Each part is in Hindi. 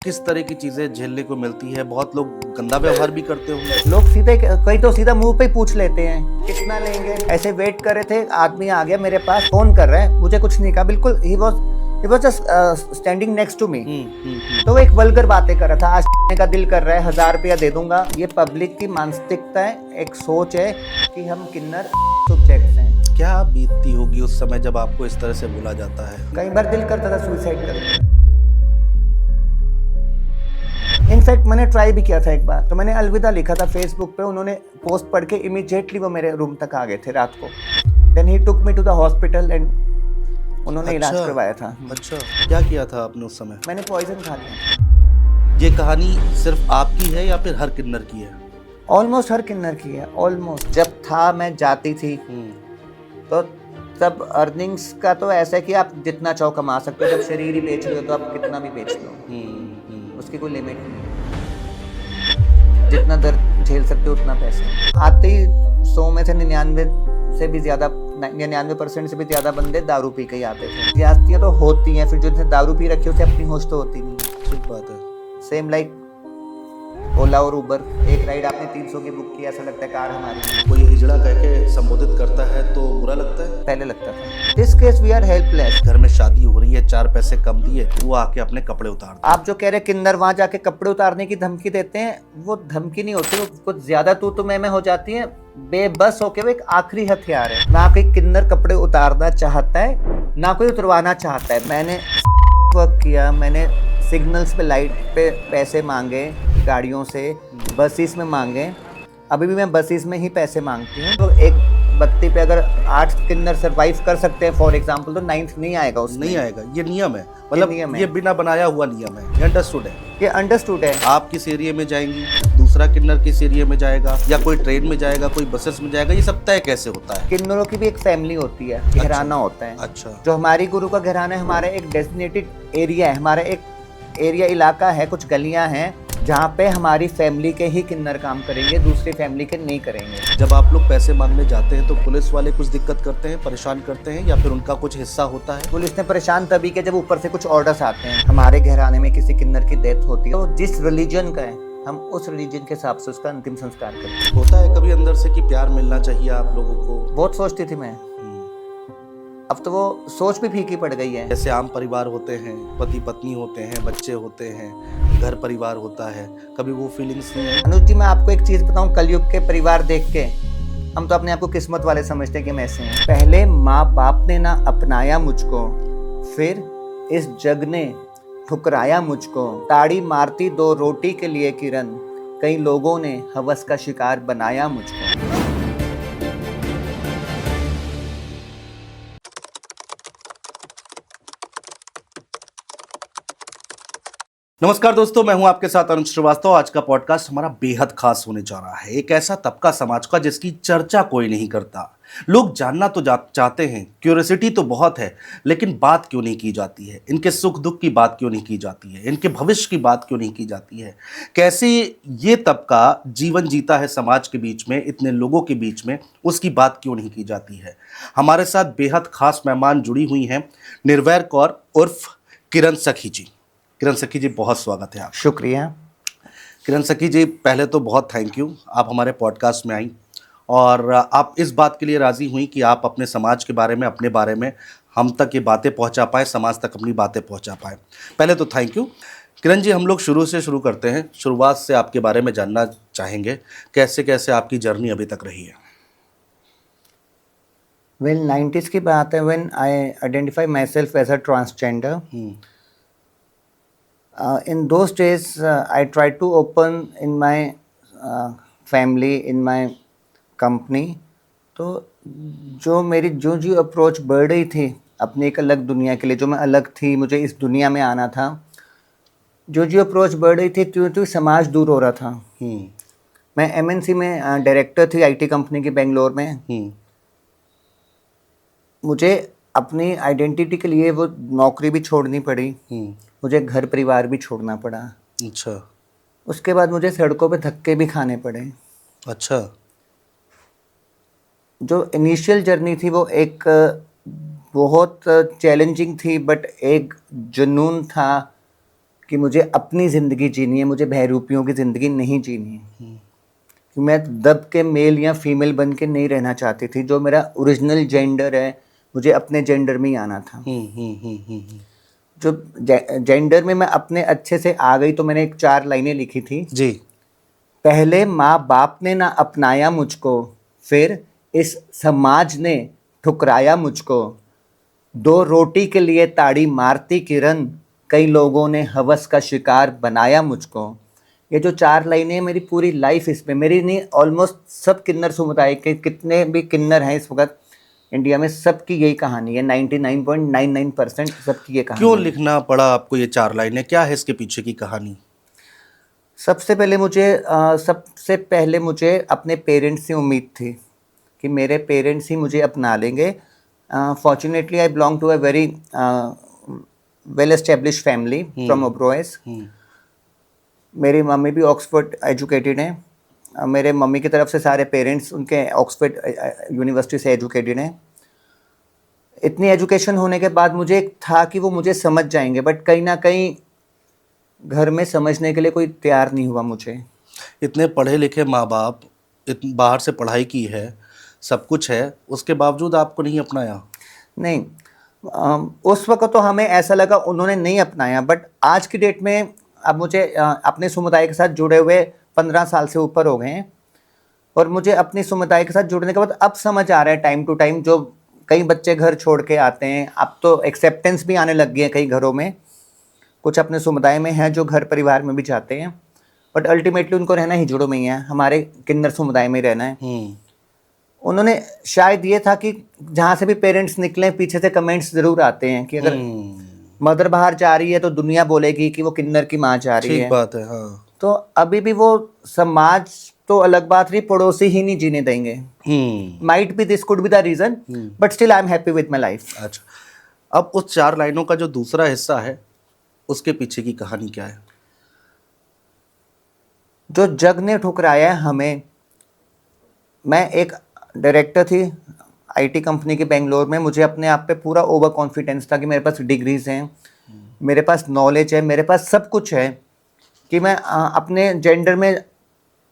किस तरह की चीजें झेलने को मिलती है? बहुत लोग गंदा व्यवहार भी करते होंगे। लोग सीधे कई तो सीधा मुंह पे ही पूछ लेते हैं कितना लेंगे। ऐसे वेट कर रहे थे, आदमी आ गया मेरे पास, फोन कर रहा है, मुझे कुछ नहीं कहा, बिल्कुल he was just standing next to me. तो वो एक वल्गर बातें कर रहा था, आज का दिल कर रहा है 1000 रुपया दे दूंगा। ये पब्लिक की मानसिकता है, एक सोच है कि हम किन्नर सब्जेक्ट्स हैं। क्या बीतती होगी उस समय जब आपको इस तरह से बोला जाता है? कई बार दिल करता था सुसाइड करने। इनफैक्ट मैंने ट्राई भी किया था एक बार, तो मैंने अलविदा लिखा था फेसबुक पे, उन्होंने पोस्ट पढ़ के इमीडिएटली वो मेरे रूम तक आ गए थे रात को। Then he took me to the hospital and उन्होंने इलाज करवाया था। अच्छा, क्या किया था आपने उस समय? मैंने पॉइजन खा लिया। ये कहानी सिर्फ आपकी है या फिर हर किन्नर की है? ऑलमोस्ट हर किन्नर की है, ऑलमोस्ट। जब था मैं जाती थी तो तब अर्निंग्स का तो ऐसा है कि आप जितना चाहो कमा सकते हो। जब शरीर ही बेच रहे हो तो आप कितना भी बेच लो, उसकी कोई लिमिट नहीं है। जितना दर्द झेल सकते हो उतना पैसा। आते ही 100 में से 99 से भी ज़्यादा 99% से भी ज़्यादा बंदे दारू पी के ही आते थे। जास्तियाँ तो होती हैं, फिर जो दारू पी रखी उसे अपनी होश तो होती नहीं। ठीक बात है। सेम लाइक ओला और उबर, एक राइड आपने 300 की बुक की, ऐसा लगता है कार हमारी। कोई हिजड़ा कह के संबोधित करता है तो बुरा लगता है? पहले लगता था। This case we are helpless. घर में शादी हो रही है, 4 पैसे कम दिए, वो आके अपने कपड़े उतार दे। आप जो कह रहे किन्नर वहां जाके कपड़े उतारने की धमकी देते हैं, वो धमकी नहीं होती, वो कुछ ज्यादा तू मैं हो जाती है। बेबस होके वो एक आखिरी हथियार है। ना कोई किन्नर कपड़े उतारना चाहता है, ना कोई उतरवाना चाहता है। मैंने वर्क किया, मैंने सिग्नल्स पे, लाइट पे पैसे मांगे, गाड़ियों से, बसेस में मांगे। अभी भी मैं बसेस में ही पैसे मांगती हूँ। तो एक बत्ती पे अगर 8 किन्नर सरवाइव कर सकते हैं फॉर एग्जांपल, तो 9th नहीं आएगा उसमें। नहीं आएगा, ये नियम है। मतलब ये बिना बनाया हुआ नियम है, ये अंडरस्टूड है। ये अंडरस्टूड है। आप किस एरिया में जाएंगी, दूसरा किन्नर किस एरिया में जाएगा, या कोई ट्रेन में जाएगा, कोई बसेस में जाएगा, ये सब तय कैसे होता है? किन्नरों की भी एक फैमिली होती है, घराना होता है। अच्छा। जो हमारी गुरु का घराना है, हमारा एक डेजिग्नेटेड एरिया है, हमारा एक एरिया इलाका है, कुछ गलियां हैं जहाँ पे हमारी फैमिली के ही किन्नर काम करेंगे, दूसरी फैमिली के नहीं करेंगे। जब आप लोग पैसे मांगने जाते हैं तो पुलिस वाले कुछ दिक्कत करते हैं, परेशान करते हैं, या फिर उनका कुछ हिस्सा होता है? पुलिस ने परेशान तभी के जब ऊपर से कुछ ऑर्डर्स आते हैं। हमारे घराने में किसी किन्नर की डेथ होती है तो जिस रिलीजन का है, हम उस रिलीजन के हिसाब से उसका अंतिम संस्कार करते हैं। होता है कभी अंदर से कि प्यार मिलना चाहिए आप लोगों को? बहुत सोचती थी मैं, अब तो वो सोच भी फीकी पड़ गई है। जैसे आम परिवार होते हैं, पति पत्नी होते हैं, बच्चे होते हैं, घर परिवार होता है, कभी वो फीलिंग्स नहीं है? अनुज जी, मैं आपको एक चीज बताऊं, कलयुग के परिवार देख के हम तो अपने आप को किस्मत वाले समझते हैं कि हम ऐसे हैं। पहले माँ बाप ने ना अपनाया मुझको, फिर इस जग ने ठुकराया मुझको। ताड़ी मारती 2 रोटी के लिए किरण, कई लोगों ने हवस का शिकार बनाया मुझको। नमस्कार दोस्तों, मैं हूं आपके साथ अरुण श्रीवास्तव। आज का पॉडकास्ट हमारा बेहद खास होने जा रहा है। एक ऐसा तबका समाज का जिसकी चर्चा कोई नहीं करता। लोग जानना तो चाहते हैं, क्यूरियोसिटी तो बहुत है, लेकिन बात क्यों नहीं की जाती है? इनके सुख दुख की बात क्यों नहीं की जाती है? इनके भविष्य की बात क्यों नहीं की जाती है? कैसे ये तबका जीवन जीता है समाज के बीच में, इतने लोगों के बीच में, उसकी बात क्यों नहीं की जाती है? हमारे साथ बेहद खास मेहमान जुड़ी हुई हैं, निर्वैर कौर उर्फ किरण सखी जी। किरण सखी जी, बहुत स्वागत है आप। शुक्रिया। किरण सखी जी, पहले तो बहुत थैंक यू, आप हमारे पॉडकास्ट में आई और आप इस बात के लिए राज़ी हुई कि आप अपने समाज के बारे में, अपने बारे में हम तक ये बातें पहुंचा पाए, समाज तक अपनी बातें पहुंचा पाए। पहले तो थैंक यू। किरण जी, हम लोग शुरू से शुरू करते हैं, शुरुआत से आपके बारे में जानना चाहेंगे, कैसे कैसे आपकी जर्नी अभी तक रही है? वेल, 90s की बात है, when I identify myself as a transgender. In those days, I tried to open in my family, in my company. तो जो मेरी जो अप्रोच बढ़ रही थी अपनी एक अलग दुनिया के लिए, जो मैं अलग थी, मुझे इस दुनिया में आना था, जो अप्रोच बढ़ रही थी, त्यों समाज दूर हो रहा था। मैं MNC में डायरेक्टर थी, IT कंपनी की बेंगलोर में। मुझे अपनी आइडेंटिटी के लिए वो नौकरी भी छोड़नी पड़ी, मुझे घर परिवार भी छोड़ना पड़ा। अच्छा। उसके बाद मुझे सड़कों पे धक्के भी खाने पड़े। अच्छा। जो इनिशियल जर्नी थी वो एक बहुत चैलेंजिंग थी, बट एक जुनून था कि मुझे अपनी ज़िंदगी जीनी है, मुझे बहरूपियों की ज़िंदगी नहीं जीनी है। कि मैं दब के मेल या फीमेल बन के नहीं रहना चाहती थी। जो मेरा ओरिजिनल जेंडर है, मुझे अपने जेंडर में ही आना था। जो जेंडर में मैं अपने अच्छे से आ गई तो मैंने एक 4 लाइनें लिखी थी। जी। पहले माँ बाप ने ना अपनाया मुझको, फिर इस समाज ने ठुकराया मुझको। 2 रोटी के लिए ताड़ी मारती किरण, कई लोगों ने हवस का शिकार बनाया मुझको। ये जो 4 लाइनें हैं, मेरी पूरी लाइफ इसमें, मेरी नहीं, ऑलमोस्ट सब किन्नर समुदाय के कितने भी किन्नर हैं इस वक्त इंडिया में, सबकी यही कहानी है। 99.99% सबकी ये कहानी क्यों है। लिखना पड़ा आपको ये 4 लाइनें? क्या है इसके पीछे की कहानी? सबसे पहले मुझे अपने पेरेंट्स से उम्मीद थी कि मेरे पेरेंट्स ही मुझे अपना लेंगे। Fortunately I belong to a very well establish family from अब्रोएस। मेरी मम्मी भी ऑक्सफोर्ड एजुकेटेड हैं। मेरे मम्मी की तरफ से सारे पेरेंट्स उनके ऑक्सफोर्ड यूनिवर्सिटी से एजुकेटेड हैं। इतनी एजुकेशन होने के बाद मुझे एक था कि वो मुझे समझ जाएंगे, बट कहीं ना कहीं घर में समझने के लिए कोई तैयार नहीं हुआ मुझे। इतने पढ़े लिखे माँ बाप, बाहर से पढ़ाई की है, सब कुछ है, उसके बावजूद आपको नहीं अपनाया? नहीं, उस वक्त तो हमें ऐसा लगा उन्होंने नहीं अपनाया, बट आज की डेट में अब मुझे अपने समुदाय के साथ जुड़े हुए 15 साल से ऊपर हो गए हैं, और मुझे अपनी समुदाय के साथ जुड़ने के बाद अब समझ आ रहा है टाइम टू टाइम। जो कई बच्चे घर छोड़ के आते हैं, अब तो एक्सेप्टेंस भी आने लग गई है कई घरों में। कुछ अपने समुदाय में हैं जो घर परिवार में भी जाते हैं, बट अल्टीमेटली उनको रहना ही जुड़ों में ही है, हमारे किन्नर समुदाय में ही रहना है। उन्होंने शायद ये था कि जहाँ से भी पेरेंट्स निकले, पीछे से कमेंट्स ज़रूर आते हैं कि अगर मदर बाहर जा रही है तो दुनिया बोलेगी कि वो किन्नर की माँ जा रही है। ठीक बात है, हाँ। तो अभी भी वो समाज तो अलग बात रही, पड़ोसी ही नहीं जीने देंगे। Might be this could be the reason, but still I am happy with my life. अच्छा, अब उस 4 लाइनों का जो दूसरा हिस्सा है, उसके पीछे की कहानी क्या है? जो जग ने ठुकराया है हमें। मैं एक डायरेक्टर थी आईटी कंपनी की बेंगलोर में। मुझे अपने आप पे पूरा ओवर कॉन्फिडेंस था कि मेरे पास डिग्रीज हैं, मेरे पास नॉलेज है, मेरे पास सब कुछ है कि मैं अपने जेंडर में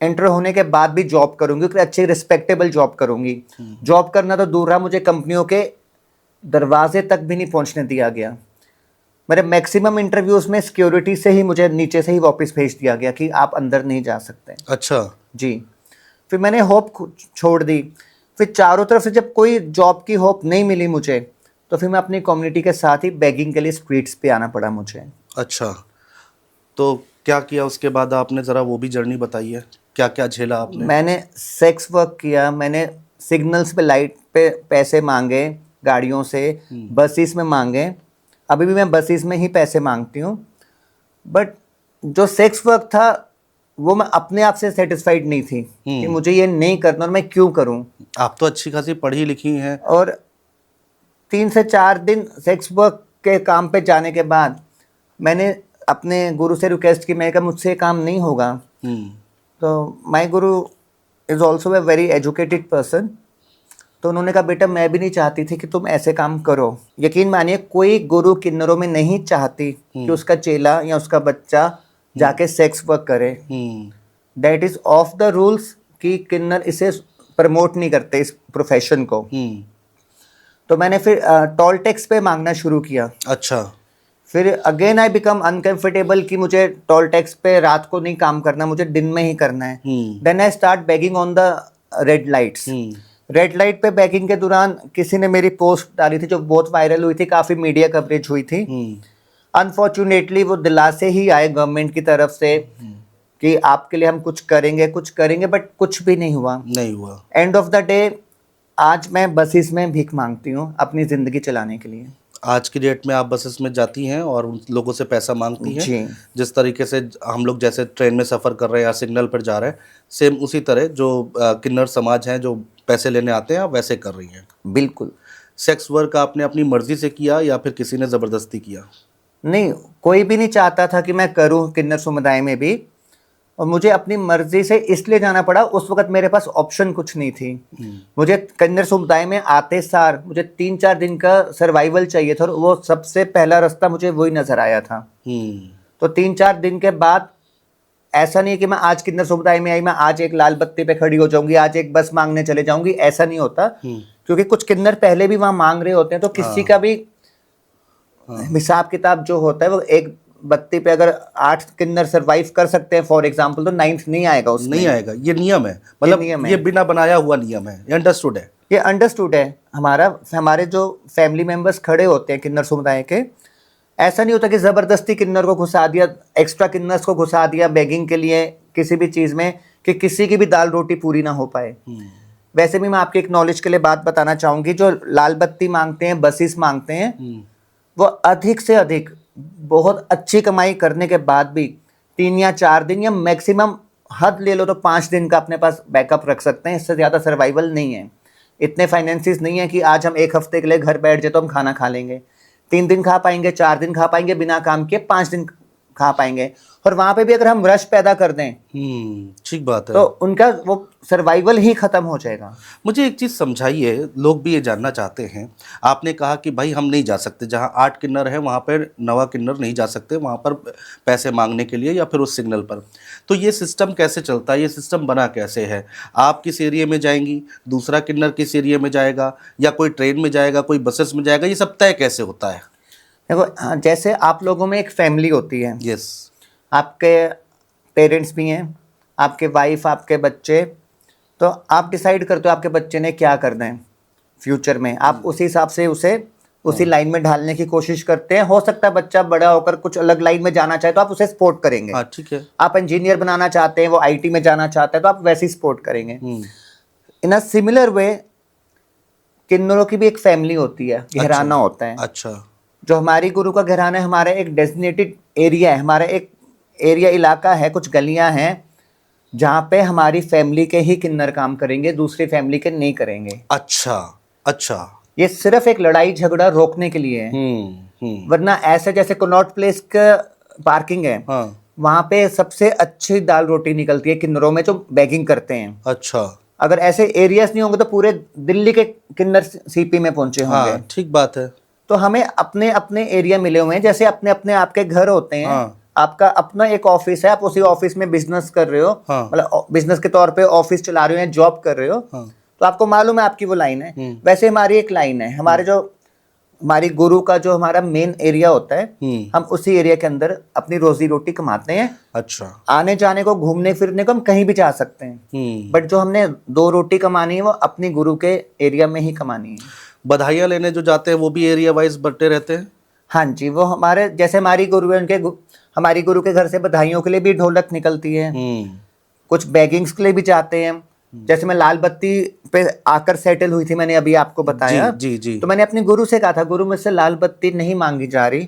एंटर होने के बाद भी जॉब करूंगी, कि अच्छी रिस्पेक्टेबल जॉब करूंगी। जॉब करना तो दूर रहा, मुझे कंपनियों के दरवाजे तक भी नहीं पहुंचने दिया गया। मेरे मैक्सिमम इंटरव्यूज़ में सिक्योरिटी से ही मुझे नीचे से ही वापस भेज दिया गया कि आप अंदर नहीं जा सकते। अच्छा जी। फिर मैंने होप छोड़ दी। फिर चारों तरफ से जब कोई जॉब की होप नहीं मिली मुझे, तो फिर मैं अपनी कम्युनिटी के साथ ही बेगिंग के लिए स्ट्रीट्स पे आना पड़ा मुझे। अच्छा, तो क्या किया उसके बाद आपने? ज़रा वो भी जर्नी बताइए, क्या क्या झेला आपने? मैंने सेक्स वर्क किया, मैंने सिग्नल्स पे लाइट पे पैसे मांगे, गाड़ियों से, बसेस में मांगे। अभी भी मैं बसेस में ही पैसे मांगती हूँ, बट जो सेक्स वर्क था वो मैं अपने आप से सेटिस्फाइड नहीं थी कि मुझे ये नहीं करना, और मैं क्यों करूँ। आप तो अच्छी खासी पढ़ी लिखी हैं। और 3 से 4 दिन सेक्स वर्क के काम पे जाने के बाद मैंने अपने गुरु से रिक्वेस्ट की, मैं कहा मुझसे काम नहीं होगा। तो my Guru is also a very educated person. तो उन्होंने कहा बेटा मैं भी नहीं चाहती थी कि तुम ऐसे काम करो। यकीन मानिए कोई गुरु किन्नरों में नहीं चाहती कि उसका चेला या उसका बच्चा जाके सेक्स वर्क करे। That is of the rules कि किन्नर इसे प्रमोट नहीं करते इस प्रोफेशन को। तो मैंने फिर टोल टैक्स पे मांगना शुरू किया। अच्छा। फिर अगेन आई बिकम अनकंफर्टेबल कि मुझे टोल टैक्स पे रात को नहीं काम करना, मुझे दिन में ही करना है। Then I start begging on the red lights. Red light पे बैकिंग के दौरान किसी ने मेरी पोस्ट डाली थी जो बहुत वायरल हुई थी, काफ़ी मीडिया कवरेज हुई थी। अनफॉर्चुनेटली वो दिलासे ही आए गवर्नमेंट की तरफ से कि आपके लिए हम कुछ करेंगे, बट कुछ भी नहीं हुआ। एंड ऑफ द डे आज मैं बसेस में भीख मांगती हूँ अपनी ज़िंदगी चलाने के लिए। आज की डेट में आप बसेस में जाती हैं और उन लोगों से पैसा मांगती हैं जी। जिस तरीके से हम लोग जैसे ट्रेन में सफ़र कर रहे हैं या सिग्नल पर जा रहे हैं, सेम उसी तरह जो किन्नर समाज हैं जो पैसे लेने आते हैं आप वैसे कर रही हैं? बिल्कुल। सेक्स वर्क आपने अपनी मर्जी से किया या फिर किसी ने ज़बरदस्ती किया? नहीं, कोई भी नहीं चाहता था कि मैं करूं किन्नर समुदाय में भी, और मुझे अपनी मर्जी से इसलिए जाना पड़ा। उस वक्त मेरे पास ऑप्शन कुछ नहीं थी। मुझे किन्नर समुदाय में आते सार मुझे 3-4 दिन का सर्वाइवल चाहिए था, और वो सबसे पहला रास्ता मुझे वही नजर आया था। तो 3-4 दिन के बाद ऐसा नहीं है कि मैं आज किन्नर समुदाय में आई, मैं आज एक लाल बत्ती पे खड़ी हो जाऊंगी, आज एक बस मांगने चले जाऊंगी, ऐसा नहीं होता। क्योंकि कुछ किन्नर पहले भी वहां मांग रहे होते हैं, तो किसी का भी हिसाब किताब जो होता है वो एक बत्ती पे अगर 8 किन्नर सरवाइव कर सकते हैं फॉर एग्जांपल, तो 9th नहीं आएगा उसमें। नहीं आएगा, ये नियम है, मतलब नियम है। ये बिना बनाया हुआ नियम है, ये अंडरस्टूड है। ये अंडरस्टूड है। हमारे जो फैमिली मेंबर्स खड़े होते हैं किन्नर समुदाय के, ऐसा नहीं होता कि जबरदस्ती किन्नर को घुसा दिया, एक्स्ट्रा किन्नर्स को घुसा दिया बेगिंग के लिए किसी भी चीज में, कि किसी की भी दाल रोटी पूरी ना हो पाए। वैसे भी मैं आपके एक नॉलेज के लिए बात बताना चाहूंगी, जो लाल बत्ती मांगते हैं, बसेस मांगते हैं, वो अधिक से अधिक बहुत अच्छी कमाई करने के बाद भी 3 या 4 दिन या मैक्सिमम हद ले लो तो 5 दिन का अपने पास बैकअप रख सकते हैं। इससे ज़्यादा सर्वाइवल नहीं है। इतने फाइनेंसिस नहीं है कि आज हम 1 हफ्ते के लिए घर बैठ जाए तो हम खाना खा लेंगे। 3 दिन खा पाएंगे, 4 दिन खा पाएंगे, बिना काम किए 5 दिन खा पाएंगे। और वहां पे भी अगर हम रश पैदा कर दें, ठीक बात है, तो उनका वो सर्वाइवल ही खत्म हो जाएगा। मुझे एक चीज़ समझाइए, लोग भी ये जानना चाहते हैं। आपने कहा कि भाई हम नहीं जा सकते, जहाँ 8 किन्नर है वहाँ पर 9वां किन्नर नहीं जा सकते वहाँ पर पैसे मांगने के लिए या फिर उस सिग्नल पर। तो ये सिस्टम कैसे चलता है, ये सिस्टम बना कैसे है? आप किस एरिया में जाएंगी, दूसरा किन्नर किस एरिया में जाएगा, या कोई ट्रेन में जाएगा, कोई बसेस में जाएगा, ये सब तय कैसे होता है? देखो, जैसे आप लोगों में एक फैमिली होती है, यस, आपके पेरेंट्स भी हैं, आपके वाइफ, आपके बच्चे, तो आप डिसाइड करते हो आपके बच्चे ने क्या करना है फ्यूचर में। आप उसी हिसाब से उसे उसी लाइन में ढालने की कोशिश करते हैं। हो सकता है बच्चा बड़ा होकर कुछ अलग लाइन में जाना चाहे तो आप उसे सपोर्ट करेंगे। हाँ ठीक है। आप इंजीनियर बनाना चाहते हैं, वो आईटी में जाना चाहते हैं, तो आप वैसे ही सपोर्ट करेंगे। इन अ सिमिलर वे किन्नरों की भी एक फैमिली होती है, घराना होता है। अच्छा, जो हमारी गुरु का घराना है, हमारा एक डेजिग्नेटेड एरिया है, हमारा एक एरिया इलाका है, कुछ गलियां हैं जहाँ पे हमारी फैमिली के ही किन्नर काम करेंगे, दूसरी फैमिली के नहीं करेंगे। अच्छा अच्छा, ये सिर्फ एक लड़ाई झगड़ा रोकने के लिए है। वरना ऐसे जैसे कनॉट प्लेस का पार्किंग है, हाँ, वहां पे सबसे अच्छी दाल रोटी निकलती है किन्नरों में जो बैगिंग करते हैं। अच्छा, अगर ऐसे एरियाज नहीं होंगे तो पूरे दिल्ली के किन्नर सीपी में पहुंचे होंगे। हाँ ठीक बात है। तो हमें अपने अपने एरिया मिले हुए हैं, जैसे अपने अपने आपके घर होते हैं। हाँ। आपका अपना एक ऑफिस है, आप उसी ऑफिस में बिजनेस कर रहे हो, हाँ। मतलब बिजनेस के तौर पे ऑफिस चला रहे हो या जॉब कर रहे हो। हाँ। तो आपको मालूम है आपकी वो लाइन है। वैसे हमारी एक लाइन है, हमारी गुरु का जो हमारा मेन एरिया होता है, हम उसी एरिया के अंदर अपनी रोजी रोटी कमाते हैं। अच्छा, आने जाने को, घूमने फिरने को हम कहीं भी जा सकते हैं, बट जो हमने 2 रोटी कमानी है वो अपनी गुरु के एरिया में ही कमानी है। बधाइयाँ लेने जो जाते हैं वो भी एरिया वाइज बंटे रहते हैं? हाँ जी, वो हमारे जैसे हमारी गुरु है, हमारी गुरु के घर से बधाइयों के लिए भी ढोलक निकलती है। कुछ बैगिंग्स के लिए भी जाते हैं। जैसे मैं लाल बत्ती पे आकर सेटल हुई थी, मैंने अभी आपको बताया। जी जी। तो मैंने अपनी गुरु से कहा था, गुरु मुझसे लाल बत्ती नहीं मांगी जा रही,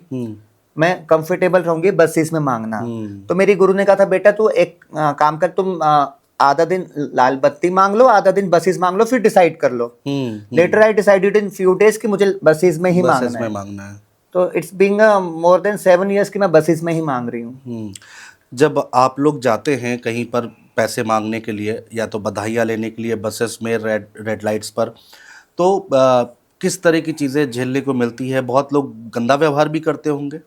मैं कंफर्टेबल रहूंगी बस इसमें मांगना। तो मेरी गुरु ने कहा था, बेटा तू एक काम कर, तुम आधा दिन लाल बत्ती मांग लो, आधा दिन बसेस मांग लो, फिर डिसाइड कर लो। Later I decided in few days कि मुझे बसेस में ही मांगना है। तो it's being more than 7 years कि मैं बसेस में ही मांग रही हूँ। जब आप लोग जाते हैं कहीं पर पैसे मांगने के लिए या तो बधाइयाँ लेने के लिए बसेस में, रेड लाइट्स पर, तो किस तरह की चीज़ें झेलने को मिलती है? बहुत लोग गंदा व्यवहार भी करते होंगे।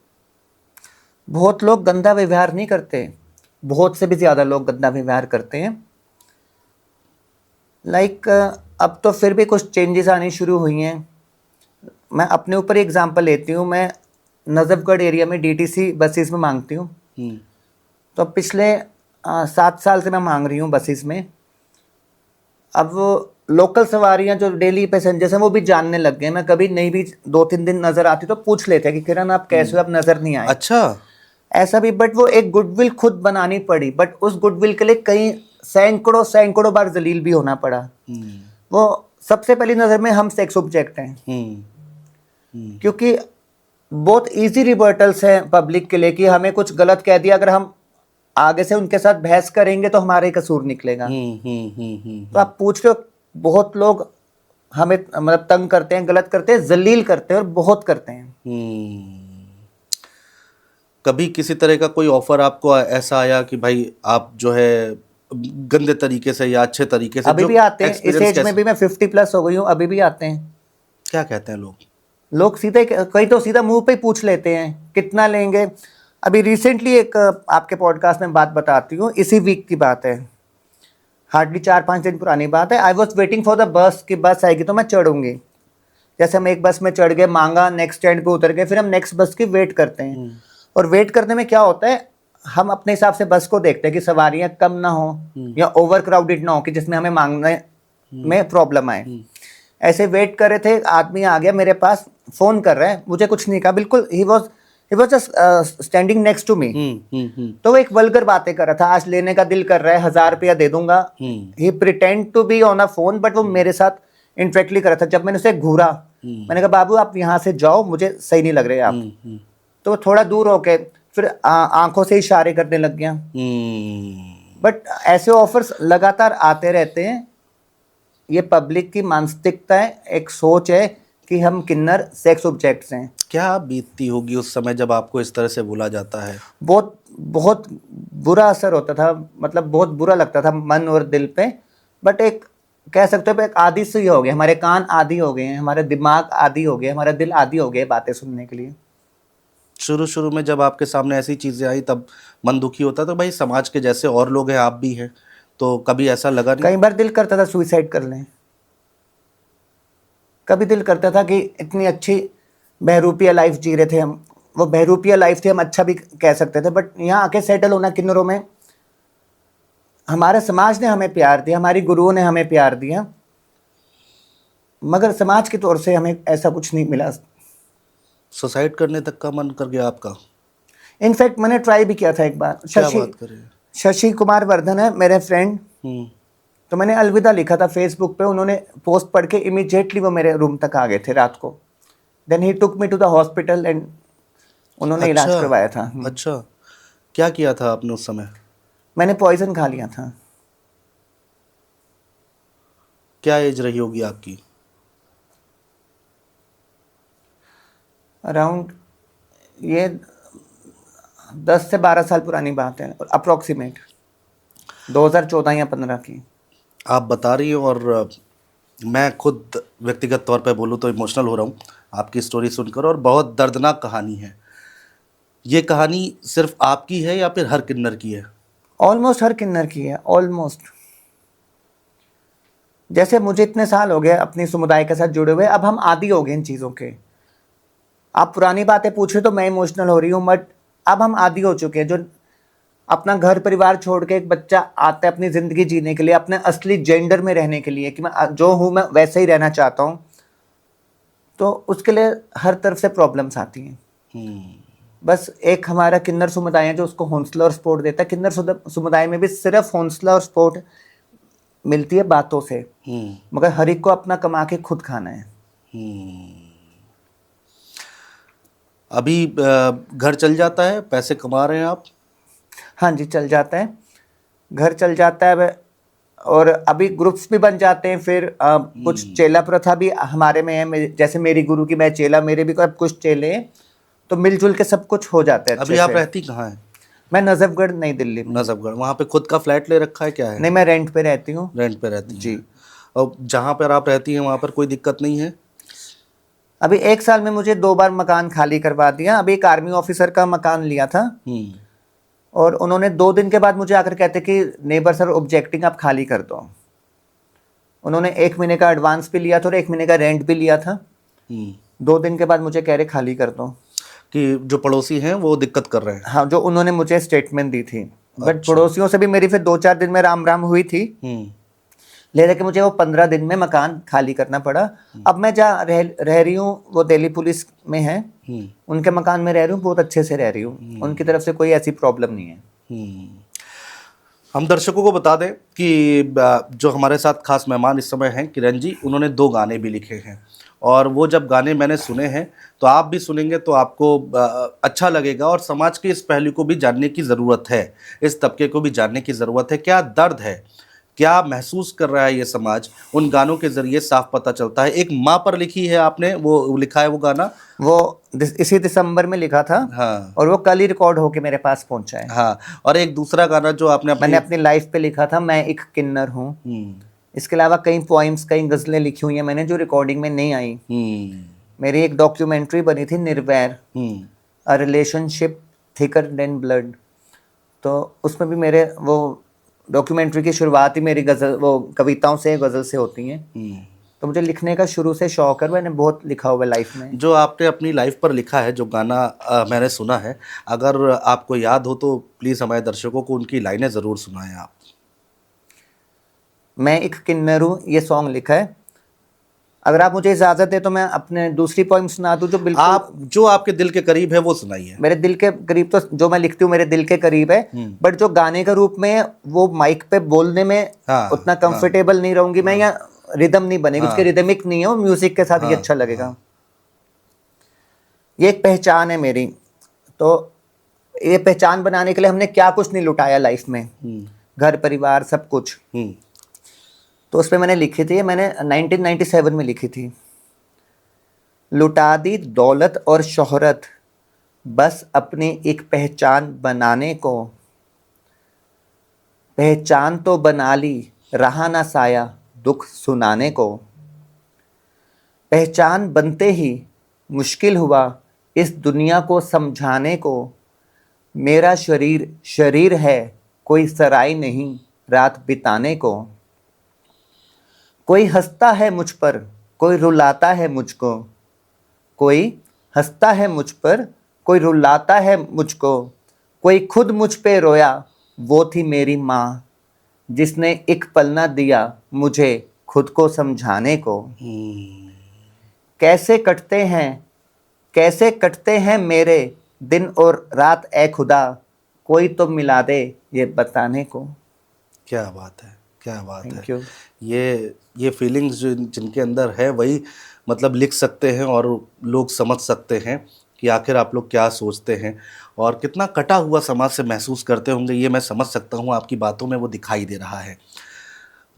बहुत लोग गंदा व्यवहार नहीं करते, बहुत से भी ज़्यादा लोग गंदा व्यवहार करते हैं। अब तो फिर भी कुछ चेंजेस आनी शुरू हुई हैं। मैं अपने ऊपर एग्जांपल लेती हूँ। मैं नजफगढ़ एरिया में डीटीसी बसेस में मांगती हूँ। तो पिछले 7 साल से मैं मांग रही हूँ बसेस में। अब वो लोकल सवारियाँ जो डेली पैसेंजर्स हैं वो भी जानने लग गए। मैं कभी नहीं भी 2-3 दिन नज़र आती तो पूछ लेते हैं कि किरण आप कैसे हो, आप नज़र नहीं आए। अच्छा, ऐसा भी, बट वो एक गुडविल खुद बनानी पड़ी। बट उस गुडविल के लिए कई सैकड़ों बार जलील भी होना पड़ा। वो सबसे पहली नज़र में हम सेक्स ऑब्जेक्ट हैं, क्योंकि बहुत इजी रिबर्टल्स हैं पब्लिक के लिए कि हमें कुछ गलत कह दिया, अगर हम आगे से उनके साथ बहस करेंगे तो हमारे कसूर निकलेगा। तो आप पूछ रहे हो, बहुत लोग हमें मतलब तंग करते हैं, गलत करते हैं, जलील करते हैं, और बहुत करते हैं। कभी किसी तरह का कोई ऑफर आपको ऐसा आया कि भाई आप जो है गंदे तरीके से या अच्छे तरीके से? अभी भी आते हैं, इस एज में भी मैं 50+ हो गई हूँ, अभी भी आते हैं। क्या कहते हैं लोग? लोग सीधे, कई तो सीधा मुंह पे ही पूछ लेते हैं कितना लेंगे। अभी रिसेंटली एक आपके पॉडकास्ट में बात बताती हूँ, इसी वीक की बात है, हार्डली 4-5 दिन पुरानी बात है। I was waiting for the bus कि बस आएगी तो मैं चढ़ूंगी। जैसे हम एक बस में चढ़ गए, मांगा, नेक्स्ट स्टैंड पे उतर गए, फिर हम नेक्स्ट बस की वेट करते हैं। और वेट करने में क्या होता है, हम अपने हिसाब से बस को देखते हैं कि सवारियां कम ना हो या ओवर क्राउडेड ना हो कि जिसमें हमें मांगने में प्रॉब्लम आए। ऐसे वेट कर रहे थे, आदमी आ गया मेरे पास, फोन कर रहा है, मुझे कुछ नहीं कहा, बिल्कुल he was just standing next to me. तो वो एक वल्गर बातें कर रहा था, आज लेने का दिल कर रहा है, 1000 रुपया दे दूंगा। He pretend to be on a phone, but वो मेरे साथ इंटरेक्टली कर रहा था। जब मैंने उसे घूरा, मैंने कहा बाबू आप यहाँ से जाओ, मुझे सही नहीं लग रहे आप। तो वो थोड़ा दूर होके फिर आंखों से इशारे करने लग गया। बट ऐसे ऑफर्स लगातार आते रहते हैं। ये पब्लिक की मानसिकता है, एक सोच है कि हम किन्नर सेक्स ऑब्जेक्ट्स हैं। क्या बीतती होगी उस समय जब आपको इस तरह से बोला जाता है? बहुत बहुत बुरा असर होता था, मतलब बहुत बुरा लगता था मन और दिल पे। बट एक कह सकते हो एक आदी से ही हो गया, हमारे कान आदी हो गए हैं, हमारे दिमाग आदी हो गए, हमारा दिल आदी हो गया बातें सुनने के लिए। शुरू शुरू में जब आपके सामने ऐसी चीजें आई तब मन दुखी होता, तो भाई समाज के जैसे और लोग हैं, आप भी हैं, तो कभी ऐसा लगा नहीं? कई बार दिल करता था सुसाइड कर लें, कभी दिल करता था कि इतनी अच्छी बहरूपिया लाइफ जी रहे थे हम, वो बहरूपिया लाइफ थी, हम अच्छा भी कह सकते थे। बट यहाँ आके सेटल होना किन्नरों में, हमारे समाज ने हमें प्यार दिया, हमारी गुरुओं ने हमें प्यार दिया, मगर समाज की तौर से हमें ऐसा कुछ नहीं मिला। सुसाइड करने तक का मन कर गया आपका? इनफैक्ट मैंने ट्राई भी किया था एक बार। क्या बात कर रहे हैं? शशि कुमार वर्धन है मेरे फ्रेंड, तो मैंने अलविदा लिखा था फेसबुक पे, उन्होंने पोस्ट पढ़ के इमीडिएटली वो मेरे रूम तक आ गए थे रात को। Then he took me to the hospital and उन्होंने इलाज अच्छा, करवाया था। अच्छा, क्या किया था आपने उस समय? मैंने पॉइजन खा लिया था। क्या एज रही होगी आपकी? अराउंड ये 10 से 12 साल पुरानी बात है, अप्रोक्सीमेट 2014 या 15 की। आप बता रही हो और मैं खुद व्यक्तिगत तौर पे बोलूँ तो इमोशनल हो रहा हूँ आपकी स्टोरी सुनकर, और बहुत दर्दनाक कहानी है। ये कहानी सिर्फ आपकी है या फिर हर किन्नर की है? ऑलमोस्ट हर किन्नर की है, ऑलमोस्ट। जैसे मुझे इतने साल हो गए अपनी समुदाय के साथ जुड़े हुए, अब हम आदी हो गए इन चीज़ों के। आप पुरानी बातें पूछ रहे तो मैं इमोशनल हो रही हूँ, बट अब हम आदी हो चुके हैं। जो अपना घर परिवार छोड़ के एक बच्चा आता है अपनी ज़िंदगी जीने के लिए, अपने असली जेंडर में रहने के लिए, कि मैं जो हूँ मैं वैसे ही रहना चाहता हूँ, तो उसके लिए हर तरफ से प्रॉब्लम्स आती हैं। बस एक हमारा किन्नर समुदाय है जो उसको हौसला और सपोर्ट देता है। किन्नर समुदाय में भी सिर्फ हौसला और सपोर्ट मिलती है बातों से, मगर हर एक को अपना कमा के खुद खाना है। अभी घर चल जाता है, पैसे कमा रहे हैं आप? हाँ जी, चल जाता है, घर चल जाता है। और अभी ग्रुप्स भी बन जाते हैं। फिर कुछ चेला प्रथा भी हमारे में है, जैसे मेरी गुरु की मैं चेला, मेरे भी कुछ चेले हैं, तो मिलजुल के सब कुछ हो जाता है। अभी आप रहती कहाँ हैं? मैं नजफगढ़, नई दिल्ली में। नजफगढ़, वहाँ पे खुद का फ्लैट ले रखा है, क्या है? नहीं, मैं रेंट पे रहती हूँ। रेंट पे रहती हैं जी। और जहाँ पर आप रहती हैं वहाँ पर कोई दिक्कत नहीं है? अभी 1 साल में मुझे 2 बार मकान खाली करवा दिया। अभी एक आर्मी ऑफिसर का मकान लिया था, और उन्होंने 2 दिन के बाद मुझे आकर कहते कि नेबर सर ऑब्जेक्टिंग, आप खाली कर दो। उन्होंने 1 महीने का एडवांस भी लिया था और 1 महीने का रेंट भी लिया था। 2 दिन के बाद मुझे कह रहे खाली कर दो, कि जो पड़ोसी हैं वो दिक्कत कर रहे हैं। हाँ, जो उन्होंने मुझे स्टेटमेंट दी थी। बट पड़ोसियों से भी मेरी फिर 2-4 दिन में राम राम हुई थी, ले लेके मुझे वो 15 दिन में मकान खाली करना पड़ा। अब मैं जहाँ रह रही हूँ वो दिल्ली पुलिस में है, उनके मकान में रह रही हूँ, बहुत अच्छे से रह रही हूँ, उनकी तरफ से कोई ऐसी प्रॉब्लम नहीं है। हम दर्शकों को बता दें कि जो हमारे साथ खास मेहमान इस समय हैं किरण जी, उन्होंने 2 गाने भी लिखे हैं, और वो जब गाने मैंने सुने हैं तो आप भी सुनेंगे तो आपको अच्छा लगेगा, और समाज के इस पहलू को भी जानने की ज़रूरत है, इस तबके को भी जानने की ज़रूरत है। क्या दर्द है, क्या महसूस कर रहा है ये समाज, उन गानों के ज़रिए साफ पता चलता है। एक माँ पर लिखी है आपने, वो लिखा है वो गाना, वो इसी दिसंबर में लिखा था। हाँ, और वो कल ही रिकॉर्ड होके मेरे पास पहुंचा है। हाँ, और एक दूसरा गाना जो मैंने अपनी लाइफ पे लिखा था, मैं एक किन्नर हूँ। इसके अलावा कई पोइम्स, कई गज़लें लिखी हुई हैं मैंने जो रिकॉर्डिंग में नहीं आई। मेरी एक डॉक्यूमेंट्री बनी थी Nirvair, a relationship thicker than blood. तो उसमें भी मेरे वो डॉक्यूमेंट्री की शुरुआत ही मेरी गज़ल वो कविताओं से गज़ल से होती हैं। तो मुझे लिखने का शुरू से शौक है, मैंने बहुत लिखा हुआ है लाइफ में। जो आपने अपनी लाइफ पर लिखा है, जो गाना मैंने सुना है, अगर आपको याद हो तो प्लीज़ हमारे दर्शकों को उनकी लाइनें ज़रूर सुनाएं आप। मैं एक किन्नर हूँ, ये सॉन्ग लिखा है। अगर आप मुझे इजाज़त दे तो मैं अपने दूसरी पोइम सुना दूँ जो बिल्कुल आप जो आपके दिल के करीब है वो सुनाइए। मेरे दिल के करीब, तो जो मैं लिखती हूँ मेरे दिल के करीब है, बट जो गाने का रूप में है वो माइक पे बोलने में हाँ, उतना कंफर्टेबल नहीं रहूंगी मैं, या रिदम नहीं बनेगी, उसके रिदमिक नहीं है वो, म्यूजिक के साथ ये अच्छा लगेगा। ये एक पहचान है मेरी। तो ये पहचान बनाने के लिए हमने क्या कुछ नहीं लुटाया लाइफ में, घर परिवार सब कुछ। तो उस पर मैंने लिखी थी, मैंने 1997 में लिखी थी। लुटा दी दौलत और शोहरत बस अपनी एक पहचान बनाने को, पहचान तो बना ली रहा ना साया दुख सुनाने को, पहचान बनते ही मुश्किल हुआ इस दुनिया को समझाने को, मेरा शरीर शरीर है कोई सराय नहीं रात बिताने को, कोई हंसता है मुझ पर कोई रुलाता है मुझको, कोई हंसता है मुझ पर कोई रुलाता है मुझको, कोई खुद मुझ पे रोया वो थी मेरी माँ, जिसने एक पल ना दिया मुझे खुद को समझाने को। कैसे कटते हैं मेरे दिन और रात ए खुदा, कोई तो मिला दे ये बताने को। क्या बात है, क्या बात है। Thank you. ये फीलिंग्स जो जिनके अंदर है वही मतलब लिख सकते हैं और लोग समझ सकते हैं कि आखिर आप लोग क्या सोचते हैं और कितना कटा हुआ समाज से महसूस करते होंगे। ये मैं समझ सकता हूँ, आपकी बातों में वो दिखाई दे रहा है।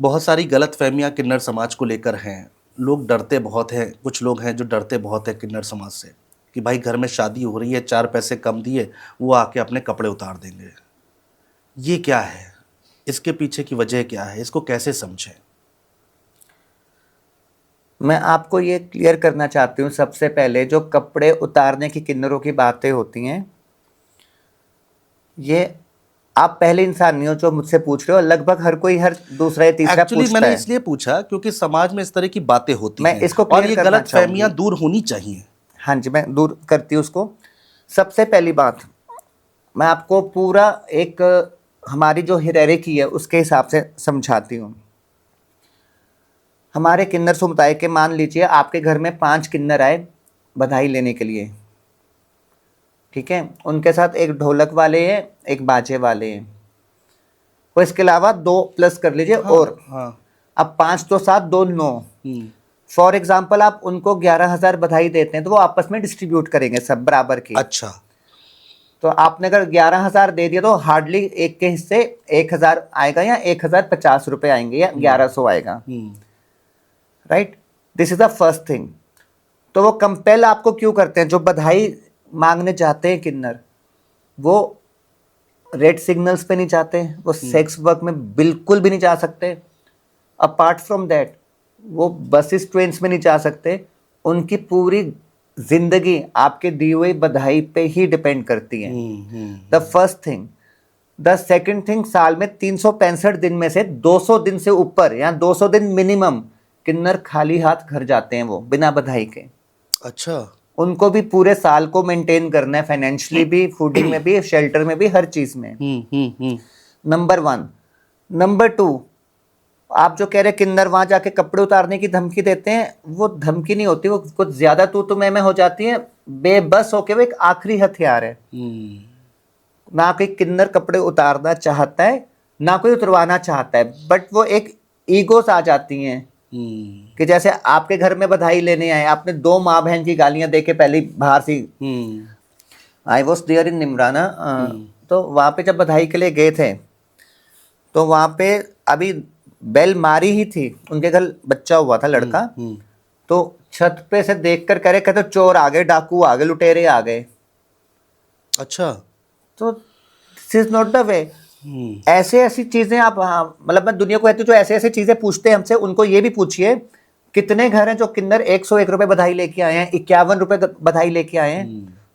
बहुत सारी गलतफहमियां किन्नर समाज को लेकर हैं। लोग डरते बहुत हैं, कुछ लोग हैं जो डरते बहुत हैं किन्नर समाज से कि भाई घर में शादी हो रही है, 4 पैसे कम दिए वो आके अपने कपड़े उतार देंगे। ये क्या है, इसके पीछे की वजह क्या है, इसको कैसे समझें? मैं आपको ये क्लियर करना चाहती हूँ, सबसे पहले जो कपड़े उतारने की किन्नरों की बातें होती हैं, ये आप पहले इंसान नहीं हो जो मुझसे पूछ रहे हो, लगभग हर कोई हर दूसरा या तीसरा एक्चुअली पूछता मैंने है। इसलिए पूछा क्योंकि समाज में इस तरह की बातें होती मैं हैं इसको और clear ये करना गलतफहमियां चाहूंगी। दूर होनी चाहिए। हाँ जी, मैं दूर करती हूँ उसको। सबसे पहली बात, मैं आपको पूरा एक हमारी जो हियरार्की है उसके हिसाब से समझाती हूँ। हमारे किन्नर समुदाय के, मान लीजिए आपके घर में 5 किन्नर आए बधाई लेने के लिए, ठीक है, उनके साथ एक ढोलक वाले हैं एक बाजे वाले हैं, और इसके अलावा 2 प्लस कर लीजिए। हाँ, और हाँ। अब 5 तो 7 2 9। फॉर एग्जाम्पल आप उनको 11,000 बधाई देते हैं तो वो आपस में डिस्ट्रीब्यूट करेंगे सब बराबर की। अच्छा। तो आपने अगर 11,000 दे दिया तो हार्डली एक के हिस्से 1,000 आएगा या 1,050 रुपये आएंगे या 1,100 आएगा। Right, this is the first thing. तो वो कंपेल आपको क्यों करते हैं? जो बधाई मांगने जाते हैं किन्नर, वो रेड सिग्नल्स पे नहीं जाते, वो सेक्स वर्क में बिल्कुल भी नहीं जा सकते। अपार्ट फ्रॉम दैट वो बसेस ट्रेन्स में नहीं जा सकते। उनकी पूरी जिंदगी आपके दी हुई बधाई पे ही डिपेंड करती है। The first thing. The second thing, साल में 365 दिन में से 200 दिन से ऊपर या 200 दिन मिनिमम किन्नर खाली हाथ घर जाते हैं, वो बिना बधाई के। अच्छा। उनको भी पूरे साल को मेंटेन करना है, फाइनेंशियली भी, फूडिंग में भी, शेल्टर में भी, हर चीज में। नंबर 1। नंबर 2, आप जो कह रहे किन्नर वहां जाके कपड़े उतारने की धमकी देते हैं, वो धमकी नहीं होती, वो कुछ ज्यादा तू मैं हो जाती है। बेबस होके वो एक आखिरी हथियार है। ना कोई किन्नर कपड़े उतारना चाहता है ना कोई उतरवाना चाहता है, बट वो एक ईगोस आ जाती हैं कि जैसे आपके घर में बधाई लेने आए, आपने 2 माँ बहन की गालियां दे के पहले बाहर सी। I was there in Neemrana. तो वहां पे जब बधाई के लिए गए थे तो वहां पे अभी बेल मारी ही थी, उनके घर बच्चा हुआ था लड़का। तो छत पे से देख कर कह रहे चोर आ गए, डाकू आ गए, लुटेरे आ गए। अच्छा। तो this is not the way. ऐसे ऐसी चीजें आप, मतलब मैं दुनिया को कहती हूँ जो ऐसे ऐसे चीजें पूछते हैं हमसे, उनको ये भी पूछिए कितने घर हैं जो किन्नर 101 रुपए बधाई लेके आए हैं, 51 रुपए बधाई लेके आए हैं।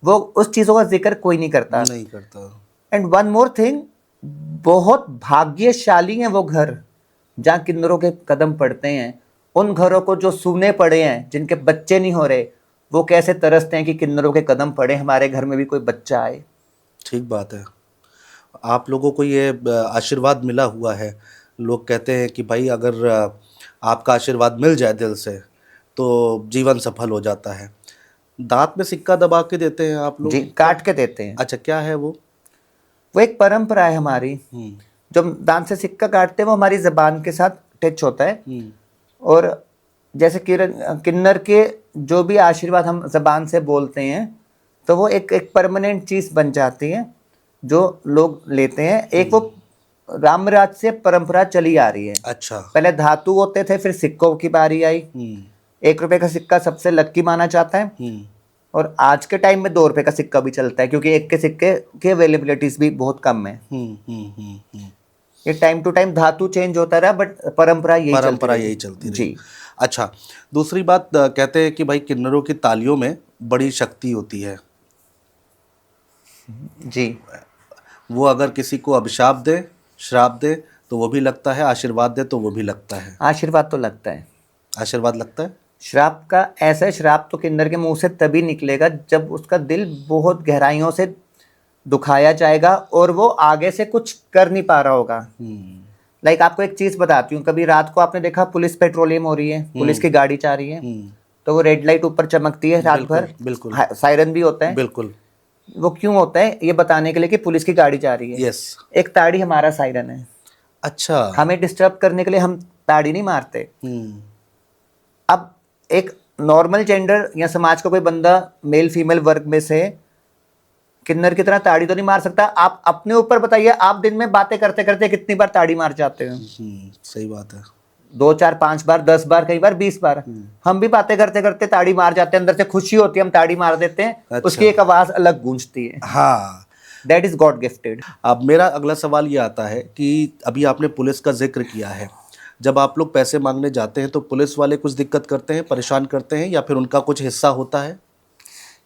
वो उस चीज़ों का जिक्र कोई नहीं करता। नहीं करता। एंड वन मोर थिंग, बहुत भाग्यशाली हैं वो घर जहाँ किन्नरों के कदम पड़ते हैं। उन घरों को जो सूने पड़े हैं, जिनके बच्चे नहीं हो रहे, वो कैसे तरसते हैं कि किन्नरों के कदम पड़े, हमारे घर में भी कोई बच्चा आए। ठीक बात है। आप लोगों को ये आशीर्वाद मिला हुआ है। लोग कहते हैं कि भाई अगर आपका आशीर्वाद मिल जाए दिल से तो जीवन सफल हो जाता है। दांत में सिक्का दबा के देते हैं आप लोग? जी, काट के देते हैं। अच्छा, क्या है वो? वो एक परंपरा है हमारी। हम्म। जो हम दांत से सिक्का काटते हैं वो हमारी जबान के साथ टच होता है। हम्म। और जैसे किन्नर के जो भी आशीर्वाद हम जबान से बोलते हैं, तो वो एक परमानेंट चीज़ बन जाती है जो लोग लेते हैं। एक वो रामराज से परंपरा चली आ रही है। अच्छा। पहले धातु होते थे, फिर सिक्कों की बारी आई। हम्म। 1 रुपए का सिक्का सबसे लक्की माना जाता है। हम्म। और आज के टाइम में 2 रुपए का सिक्का भी चलता है, क्योंकि 1 के सिक्के की अवेलेबिलिटीज भी बहुत कम है। ये टाइम टू टाइम धातु चेंज होता रहा, बट परंपरा यही चलती रही। जी। अच्छा, दूसरी बात, कहते हैं कि भाई किन्नरों की तालियों में बड़ी शक्ति होती है। जी, वो अगर किसी को अभिशाप दे, श्राप दे तो वो भी लगता है, आशीर्वाद दे तो वो भी लगता है। आशीर्वाद तो लगता है। आशीर्वाद लगता है। श्राप का ऐसा श्राप तो किन्नर के मुंह से तभी निकलेगा जब उसका दिल बहुत गहराइयों से दुखाया जाएगा और वो आगे से कुछ कर नहीं पा रहा होगा। लाइक आपको एक चीज बताती हूँ, कभी रात को आपने देखा पुलिस पेट्रोलिंग हो रही है, पुलिस की गाड़ी जा रही है, तो वो रेड लाइट ऊपर चमकती है रात भर, बिल्कुल। सायरन भी होता है। बिल्कुल। वो क्यों होता है? ये बताने के लिए कि पुलिस की गाड़ी जा रही है। यस। एक ताड़ी हमारा सायरन है। अच्छा। हमें डिस्टर्ब करने के लिए हम ताड़ी नहीं मारते। अब एक नॉर्मल जेंडर या समाज का कोई बंदा मेल फीमेल वर्ग में से किन्नर की तरह ताड़ी तो नहीं मार सकता। आप अपने ऊपर बताइए, आप दिन में बातें करते करते कितनी बार ताड़ी मार जाते हो? सही बात है। 2 4 5 बार, 10 बार, कई बार 20 बार। हम भी बातें करते करते ताड़ी मार जाते हैं, अंदर से खुशी होती है, हम ताड़ी मार देते हैं। अच्छा। उसकी एक आवाज अलग गूंजती है। हाँ, दैट इज गॉड गिफ्टेड। अब मेरा अगला सवाल ये आता है कि अभी आपने पुलिस का जिक्र किया है, जब आप लोग पैसे मांगने जाते हैं तो पुलिस वाले कुछ दिक्कत करते हैं, परेशान करते हैं, या फिर उनका कुछ हिस्सा होता है?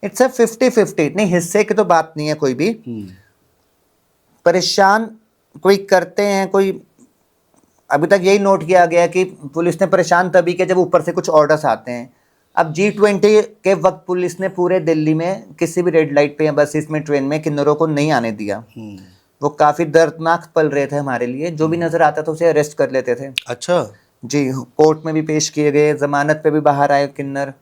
It's a 50-50। नहीं, हिस्से की तो बात नहीं है। कोई भी परेशान कोई करते हैं, कोई अभी तक यही नोट किया गया कि पुलिस ने परेशान तभी किया जब ऊपर से कुछ ऑर्डर्स आते हैं। अब G20 के वक्त पुलिस ने पूरे दिल्ली में किसी भी रेड लाइट पे या बसेस में, ट्रेन में किन्नरों को नहीं आने दिया। वो काफी दर्दनाक पल रहे थे हमारे लिए। जो भी नजर आता था उसे अरेस्ट कर लेते थे। अच्छा जी, कोर्ट में भी पेश किए गए, जमानत पे भी बाहर आए किन्नर।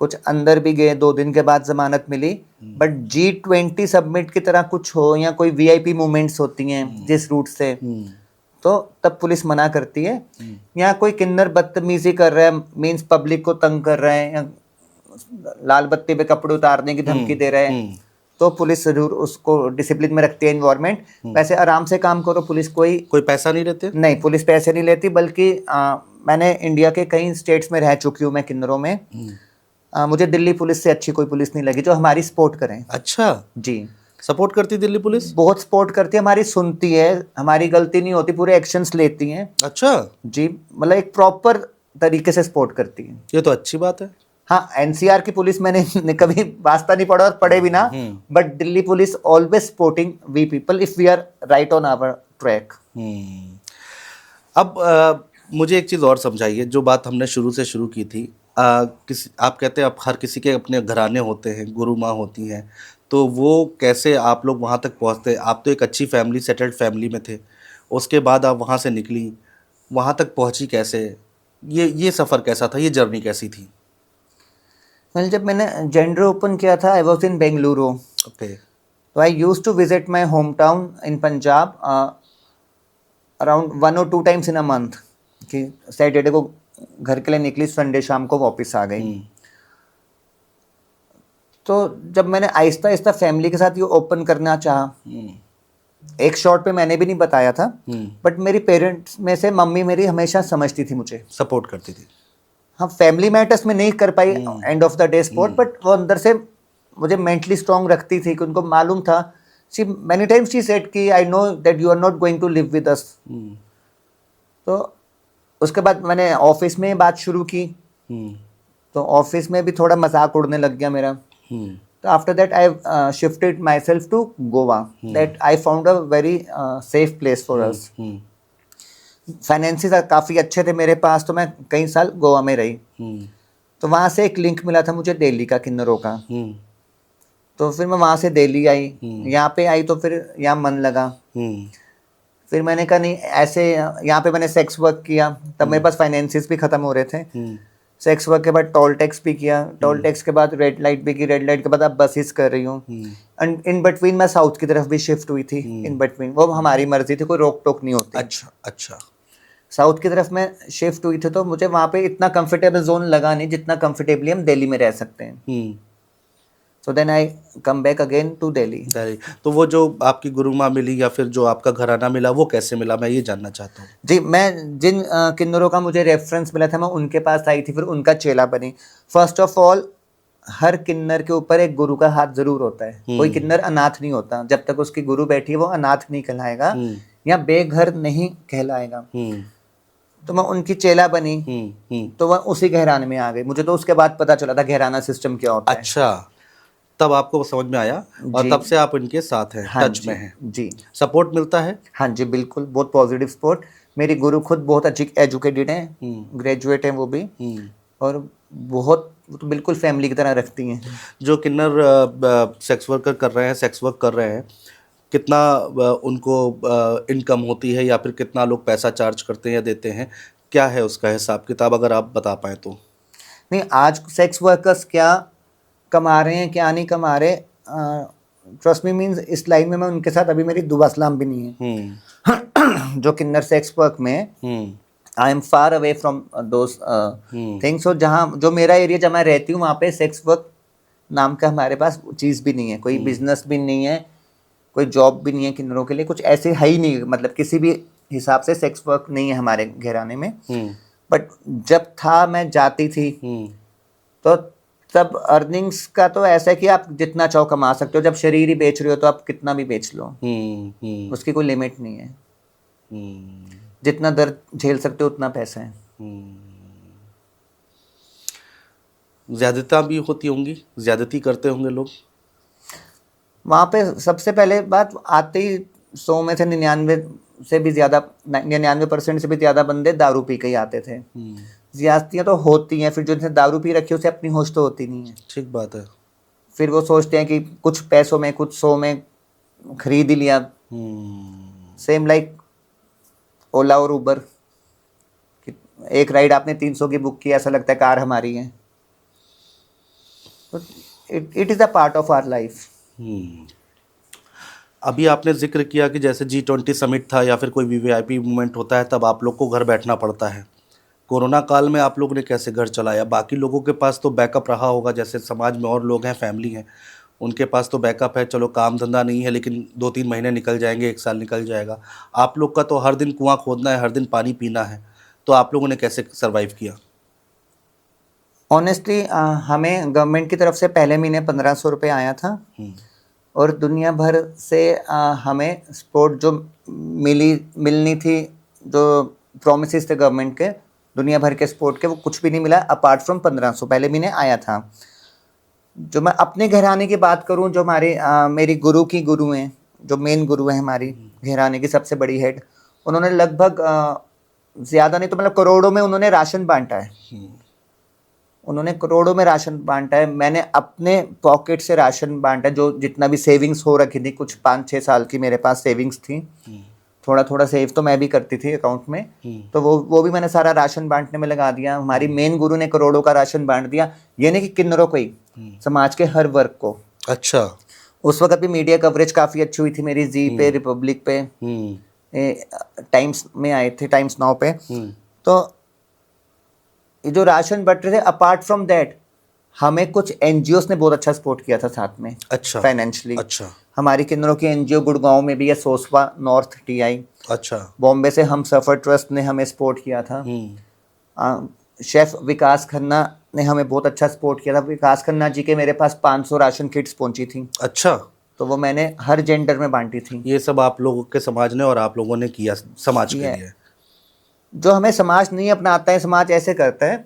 कुछ अंदर भी गए, 2 दिन के बाद जमानत मिली। बट G20 सबमिट की तरह कुछ हो या कोई VIP मूवमेंट्स होती हैं जिस रूट से, तो तब पुलिस मना करती है। यहाँ कोई किन्नर बदतमीजी कर रहा है, मीन्स पब्लिक को तंग कर रहा है, या लाल बत्ती पे कपड़े उतारने की धमकी दे रहा है, तो पुलिस जरूर उसको डिसिप्लिन में रखती है, एनवायरमेंट। वैसे आराम से काम करो, पुलिस कोई पैसा नहीं लेते? नहीं, पुलिस पैसे नहीं लेती। बल्कि मैंने इंडिया के कई स्टेट्स में रह चुकी हूँ मैं किन्नरों में। मुझे दिल्ली पुलिस से अच्छी कोई पुलिस नहीं लगी जो हमारी सपोर्ट करें। अच्छा जी, सपोर्ट करती दिल्ली पुलिस? बहुत सपोर्ट करती है, हमारी सुनती है, हमारी गलती नहीं होती, पूरे एक्शंस लेती हैं। अच्छा जी, मतलब एक प्रॉपर तरीके से सपोर्ट करती है। ये तो अच्छी बात है। हाँ, NCR की पुलिस मैंने कभी वास्ता नहीं पढ़ा और पढ़े भी ना, but Delhi police always supporting we people if we are right on our track. अब मुझे एक चीज़ और समझाइए, जो बात हमने शुरू से शुरू की थी। आप कहते हैं आप हर किसी के अपने घराने होते हैं, गुरु माँ होती हैं, तो वो कैसे आप लोग वहाँ तक पहुँचते? आप तो एक अच्छी फैमिली, सेटल्ड फैमिली में थे, उसके बाद आप वहाँ से निकली, वहाँ तक पहुँची कैसे? ये सफ़र कैसा था, ये जर्नी कैसी थी? वेल, जब मैंने जेंडर ओपन किया था, I was in Bengaluru. Okay. तो I use to visit my home town in Punjab around 1 or 2 times in a month. कि सैटरडे को घर के लिए निकली, संडे शाम को वापस आ गई। तो जब मैंने आहिस्ता आहिस्ता फैमिली के साथ ये ओपन करना चाहा, एक शॉर्ट पे मैंने भी नहीं बताया था, बट मेरी पेरेंट्स में से मम्मी मेरी हमेशा समझती थी, मुझे सपोर्ट करती थी। हाँ, फैमिली मैटर्स में नहीं कर पाई end of the day support, but वो अंदर से मुझे मेंटली स्ट्रांग रखती थी कि उनको मालूम था। She many times she said कि I know that you are not going to live with us. तो उसके बाद मैंने ऑफिस में बात शुरू की, तो ऑफिस में भी थोड़ा मजाक उड़ने लग गया मेरा। तो after that I shifted myself to Goa, that I found a very safe place for us. Finances काफ़ी अच्छे थे मेरे पास, तो मैं कई साल गोवा में रही। तो वहाँ से एक लिंक मिला था मुझे दिल्ली का, किन्नरों का। तो फिर मैं वहाँ से दिल्ली आई, यहाँ पे आई तो फिर यहाँ मन लगा। फिर मैंने कहा नहीं, ऐसे यहाँ पे मैंने सेक्स वर्क किया, तब मेरे पास फाइनेंसिस भी ख़त्म हो रहे थे। सेक्स वर्क के बाद टोल टैक्स भी किया, टोल टैक्स के बाद रेड लाइट भी की, रेड लाइट के बाद अब बसेस कर रही हूँ। एंड इन बिटवीन मैं साउथ की तरफ भी शिफ्ट हुई थी। इन बिटवीन वो हमारी मर्जी थी, कोई रोक टोक नहीं होती। अच्छा अच्छा। साउथ की तरफ मैं शिफ्ट हुई थी, तो मुझे वहाँ पे इतना कंफर्टेबल जोन लगा नहीं जितना कंफर्टेबली हम दिल्ली में रह सकते हैं। So then I come back again to Delhi. तो वो जो आपकी गुरु माँ मिली या फिर जो आपका घराना मिला, वो कैसे मिला, मैं ये जानना चाहता हूँ। जी, मैं जिन किन्नरों का मुझे रेफरेंस मिला था, मैं उनके पास आई थी, फिर उनका चेला बनी। फर्स्ट ऑफ ऑल, हर किन्नर के ऊपर एक गुरु का हाथ जरूर होता है। कोई किन्नर अनाथ नहीं होता, जब तक उसकी गुरु बैठी है वो अनाथ नहीं कहलाएगा या बेघर नहीं कहलाएगा। तो मैं उनकी चेला बनी, तो वह उसी घराने में आ गई। मुझे तो उसके बाद पता चला था घराना सिस्टम क्या होता है। अच्छा, तब आपको समझ में आया और तब से आप इनके साथ हैं, हाँ टच में हैं। जी, सपोर्ट मिलता है? हाँ जी, बिल्कुल, बहुत पॉजिटिव सपोर्ट। मेरी गुरु खुद बहुत अच्छी एजुकेटेड हैं, ग्रेजुएट हैं वो भी, और बहुत तो बिल्कुल फैमिली की तरह रखती हैं। जो किन्नर सेक्स वर्कर कर रहे हैं, सेक्स वर्क कर रहे हैं, कितना उनको इनकम होती है या फिर कितना लोग पैसा चार्ज करते हैं या देते हैं, क्या है उसका हिसाब किताब, अगर आप बता पाएँ तो? नहीं, आज सेक्स वर्कर्स क्या कमा रहे हैं क्या नहीं कमा रहे, ट्रस्ट मी, मीन्स इस लाइन में मैं उनके साथ अभी मेरी दुआ सलाम भी नहीं है। जो किन्नर सेक्स वर्क में, I am far away from those things. और जहाँ जो मेरा एरिया जहाँ मैं रहती हूँ, वहाँ पे सेक्स वर्क नाम का हमारे पास चीज़ भी नहीं है, कोई बिजनेस भी नहीं है, कोई जॉब भी नहीं है किन्नरों के लिए, कुछ ऐसे है ही नहीं। मतलब किसी भी हिसाब से सेक्स वर्क नहीं है हमारे घराने में। बट जब था, मैं जाती थी, तो तब अर्निंग्स का तो ऐसा है कि आप जितना चाहो कमा सकते हो। जब शरीर ही बेच रहे हो तो आप कितना भी बेच लो, उसकी कोई लिमिट नहीं है। जितना दर्द झेल सकते हो उतना पैसा है। ज्यादती भी होती होंगी, ज्यादती करते होंगे लोग वहाँ पे। सबसे पहले बात, आते ही 100 में से 99 से भी ज़्यादा, 99% से भी ज़्यादा बंदे दारू पी के ही आते थे। ज्यादतियाँ तो होती हैं, फिर जो जिसने दारू पी रखी है उसे अपनी होश तो होती नहीं है। ठीक बात है। फिर वो सोचते हैं कि कुछ पैसों में, कुछ 100 में खरीद ही लिया। सेम लाइक ओला और उबर, एक राइड आपने 300 की बुक की, ऐसा लगता है कार हमारी है। It is a part of our life. अभी आपने जिक्र किया कि जैसे G20 समिट था या फिर कोई वीवीआईपी मूवमेंट होता है, तब आप लोग को घर बैठना पड़ता है। कोरोना काल में आप लोगों ने कैसे घर चलाया? बाकी लोगों के पास तो बैकअप रहा होगा, जैसे समाज में और लोग हैं, फैमिली हैं, उनके पास तो बैकअप है, चलो काम धंधा नहीं है लेकिन 2-3 महीने निकल जाएंगे, 1 साल निकल जाएगा। आप लोग का तो हर दिन कुआं खोदना है, हर दिन पानी पीना है, तो आप लोगों ने कैसे सर्वाइव किया? ऑनेस्टली हमें गवर्नमेंट की तरफ से पहले महीने 1500 रुपये आया था, और दुनिया भर से हमें सपोर्ट जो मिलनी थी, जो प्रोमिसेस थे गवर्नमेंट के, दुनिया भर के सपोर्ट के, वो कुछ भी नहीं मिला अपार्ट फ्रॉम 1500 पहले महीने आया था। जो मैं अपने घराने की बात करूं, जो हमारे मेरी गुरु की गुरु हैं, जो मेन गुरु हैं हमारी घराने की सबसे बड़ी हेड, उन्होंने लगभग ज़्यादा नहीं तो मतलब करोड़ों में उन्होंने राशन बांटा है। उन्होंने करोड़ों में राशन बांटा है। मैंने अपने पॉकेट से राशन बांटा, जो जितना भी सेविंग्स हो रखी थी, कुछ 5-6 साल की मेरे पास सेविंग्स थी, थोड़ा थोड़ा सेव तो मैं भी करती थी अकाउंट में, तो वो भी मैंने सारा राशन बांटने में लगा दिया। हमारी मेन गुरु ने करोड़ों का राशन बांट दिया, ये नहीं कि किन्नरों को ही, समाज के हर वर्ग को। अच्छा। उस वक्त भी मीडिया कवरेज काफ़ी अच्छी हुई थी मेरी, जी पे, रिपब्लिक पे, टाइम्स में आए थे, टाइम्स नाउ पे। तो ये जो राशन बट रहे थे, अपार्ट फ्रॉम दैट हमें कुछ एनजीओस ने बहुत अच्छा सपोर्ट किया था साथ में। अच्छा। फाइनेंशियली। अच्छा। हमारी किन्नरों की एनजीओ गुड़गांव में भी है, सोसवा नॉर्थ टीआई। अच्छा। बॉम्बे से हम सफ़र ट्रस्ट ने हमें सपोर्ट किया था। शेफ विकास खन्ना ने हमें बहुत अच्छा सपोर्ट किया था। विकास खन्ना जी के मेरे पास 500 राशन किट्स पहुंची थी। अच्छा। तो वो मैंने हर जेंडर में बांटी थी। ये सब आप लोगों के समाज ने और आप लोगों ने किया समाज के लिए। जो हमें समाज नहीं अपनाता है, समाज ऐसे करता है,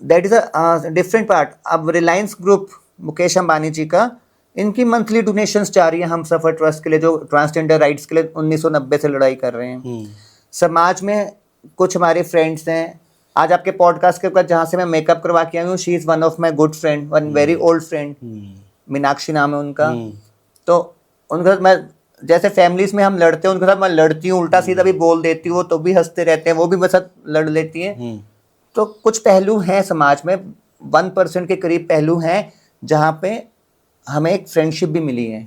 that is a different part. अब रिलायंस ग्रुप मुकेश अंबानी जी का, इनकी मंथली डोनेशंस जा रही है हम सफर ट्रस्ट के लिए, जो ट्रांसजेंडर राइट्स के लिए 1990 से लड़ाई कर रहे हैं। समाज में कुछ हमारे फ्रेंड्स हैं, आज आपके पॉडकास्ट के बाद जहाँ से मैं मेकअप करवा के आई हूँ, she is one of my good friend, one very old friend, Meenakshi नाम है उनका। तो उनके साथ मैं, जैसे फैमिलीज में हम लड़ते हैं, उनके साथ मैं लड़ती हूँ, उल्टा सीधा भी बोल देती हूँ, तो भी हंसते रहते हैं, वो भी मेरे साथ लड़ लेती हैं। तो कुछ पहलू हैं समाज में, 1% के करीब पहलू हैं जहाँ पे हमें एक फ्रेंडशिप भी मिली है,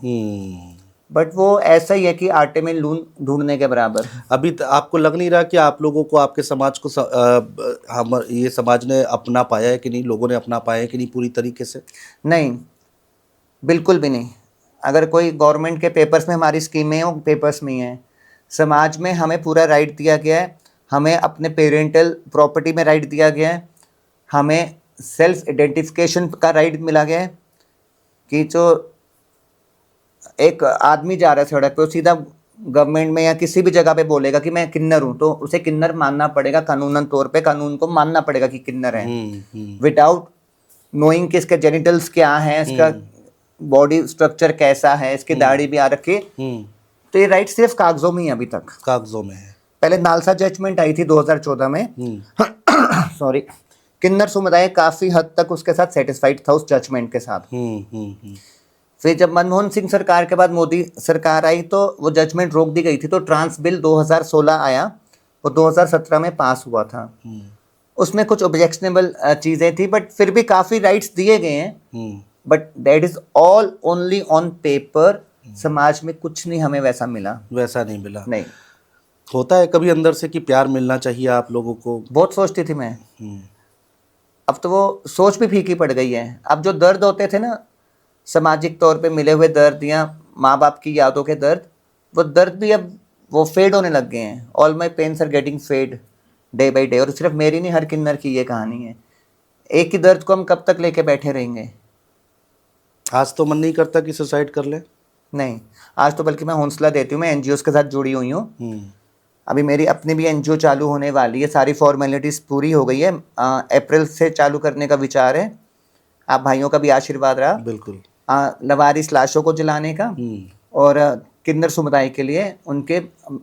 बट वो ऐसा ही है कि आटे में लून ढूंढने के बराबर। अभी आपको लग नहीं रहा कि आप लोगों को, आपके समाज को हम ये समाज ने अपना पाया है कि नहीं, लोगों ने अपना पाया है कि नहीं पूरी तरीके से? नहीं, बिल्कुल भी नहीं। अगर कोई गवर्नमेंट के पेपर्स में हमारी स्कीमें हो, पेपर्स में ही हैं। समाज में हमें पूरा राइट दिया गया है, हमें अपने पेरेंटल प्रॉपर्टी में राइट दिया गया है, हमें सेल्फ आइडेंटिफिकेशन का राइट मिला गया है कि जो एक आदमी जा रहा है सड़क पे, वो सीधा गवर्नमेंट में या किसी भी जगह पे बोलेगा कि मैं किन्नर हूँ, तो उसे किन्नर मानना पड़ेगा कानूनन तौर पे, कानून को मानना पड़ेगा कि किन्नर है, विदाउट नोइंग कि इसके जेनिटल्स क्या हैं, इसका बॉडी स्ट्रक्चर कैसा है, इसकी दाढ़ी भी आ रखी। तो ये राइट सिर्फ कागजों में ही अभी तक, कागजों में है। पहले नालसा जजमेंट आई थी 2014 में, सॉरी, किन्नर समुदाय काफी हद तक उसके साथ सेटिस्फाइड था उस जजमेंट के साथ। फिर जब मनमोहन सिंह सरकार के बाद मोदी सरकार आई तो वो जजमेंट रोक दी गई थी, तो ट्रांस बिल 2016 आया, वो 2017 में पास हुआ था। उसमें कुछ ऑब्जेक्शनेबल चीजें थी, बट फिर भी काफी राइट्स दिए गए हैं, but that is all only on paper. समाज में कुछ नहीं हमें वैसा मिला, वैसा नहीं मिला। नहीं होता है कभी अंदर से कि प्यार मिलना चाहिए आप लोगों को? बहुत सोचती थी मैं, अब तो वो सोच भी फीकी पड़ गई है। अब जो दर्द होते थे ना, सामाजिक तौर पे मिले हुए दर्द या माँ बाप की यादों के दर्द, वो दर्द भी अब वो फेड होने लग गए हैं। All my pains are getting fade day by day. और सिर्फ मेरी नहीं, हर किन्नर की ये कहानी है। एक ही दर्द को हम कब तक लेके बैठे रहेंगे? आज तो मन नहीं करता कि सुसाइड कर ले? नहीं, आज तो बल्कि मैं हौसला देती हूँ। मैं एनजीओ के साथ जुड़ी हुई हूँ, अभी मेरी अपनी भी एनजीओ चालू होने वाली है, सारी फॉर्मेलिटीज़ पूरी हो गई है। अप्रैल से चालू करने का विचार है। आप भाइयों का भी आशीर्वाद रहा। बिल्कुल। लवारिस लाशों को जलाने का, और किन्नर समुदाय के लिए उनके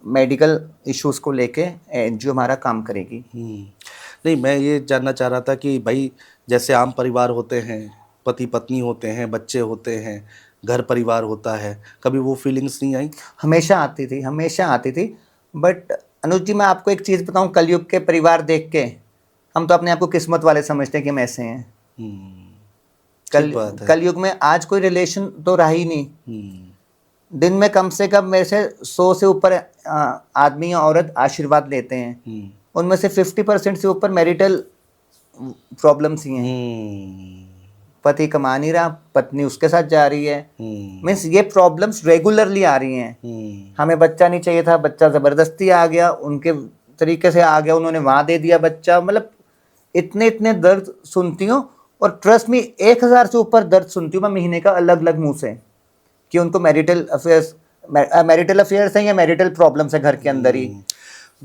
मेडिकल इश्यूज को लेके एनजीओ हमारा काम करेगी। नहीं, मैं ये जानना चाह रहा था कि भाई जैसे आम परिवार होते हैं, पति पत्नी होते हैं, बच्चे होते हैं, घर परिवार होता है, कभी वो फीलिंग्स नहीं आई? हमेशा आती थी, हमेशा आती थी। बट अनुज जी, मैं आपको एक चीज़ बताऊं, कलयुग के परिवार देख के हम तो अपने आप को किस्मत वाले समझते हैं कि हम ऐसे हैं। कलयुग में आज कोई रिलेशन तो रहा ही नहीं। दिन में कम से कम मेरे से 100 से ऊपर आदमी या औरत आशीर्वाद लेते हैं, उनमें से 50% से ऊपर मैरिटल प्रॉब्लम्स ही हैं। पति कमा नहीं रहा, पत्नी उसके साथ जा रही है, मीन्स ये प्रॉब्लम्स रेगुलरली आ रही हैं। हमें बच्चा नहीं चाहिए था, बच्चा ज़बरदस्ती आ गया, उनके तरीके से आ गया, उन्होंने वहाँ दे दिया बच्चा। मतलब इतने इतने दर्द सुनती हूँ, और ट्रस्ट में 1000 से ऊपर दर्द सुनती हूँ मैं महीने का, अलग अलग मुँह से, कि उनको मैरिटल अफेयर्स हैं या मैरिटल प्रॉब्लम्स है घर के अंदर ही।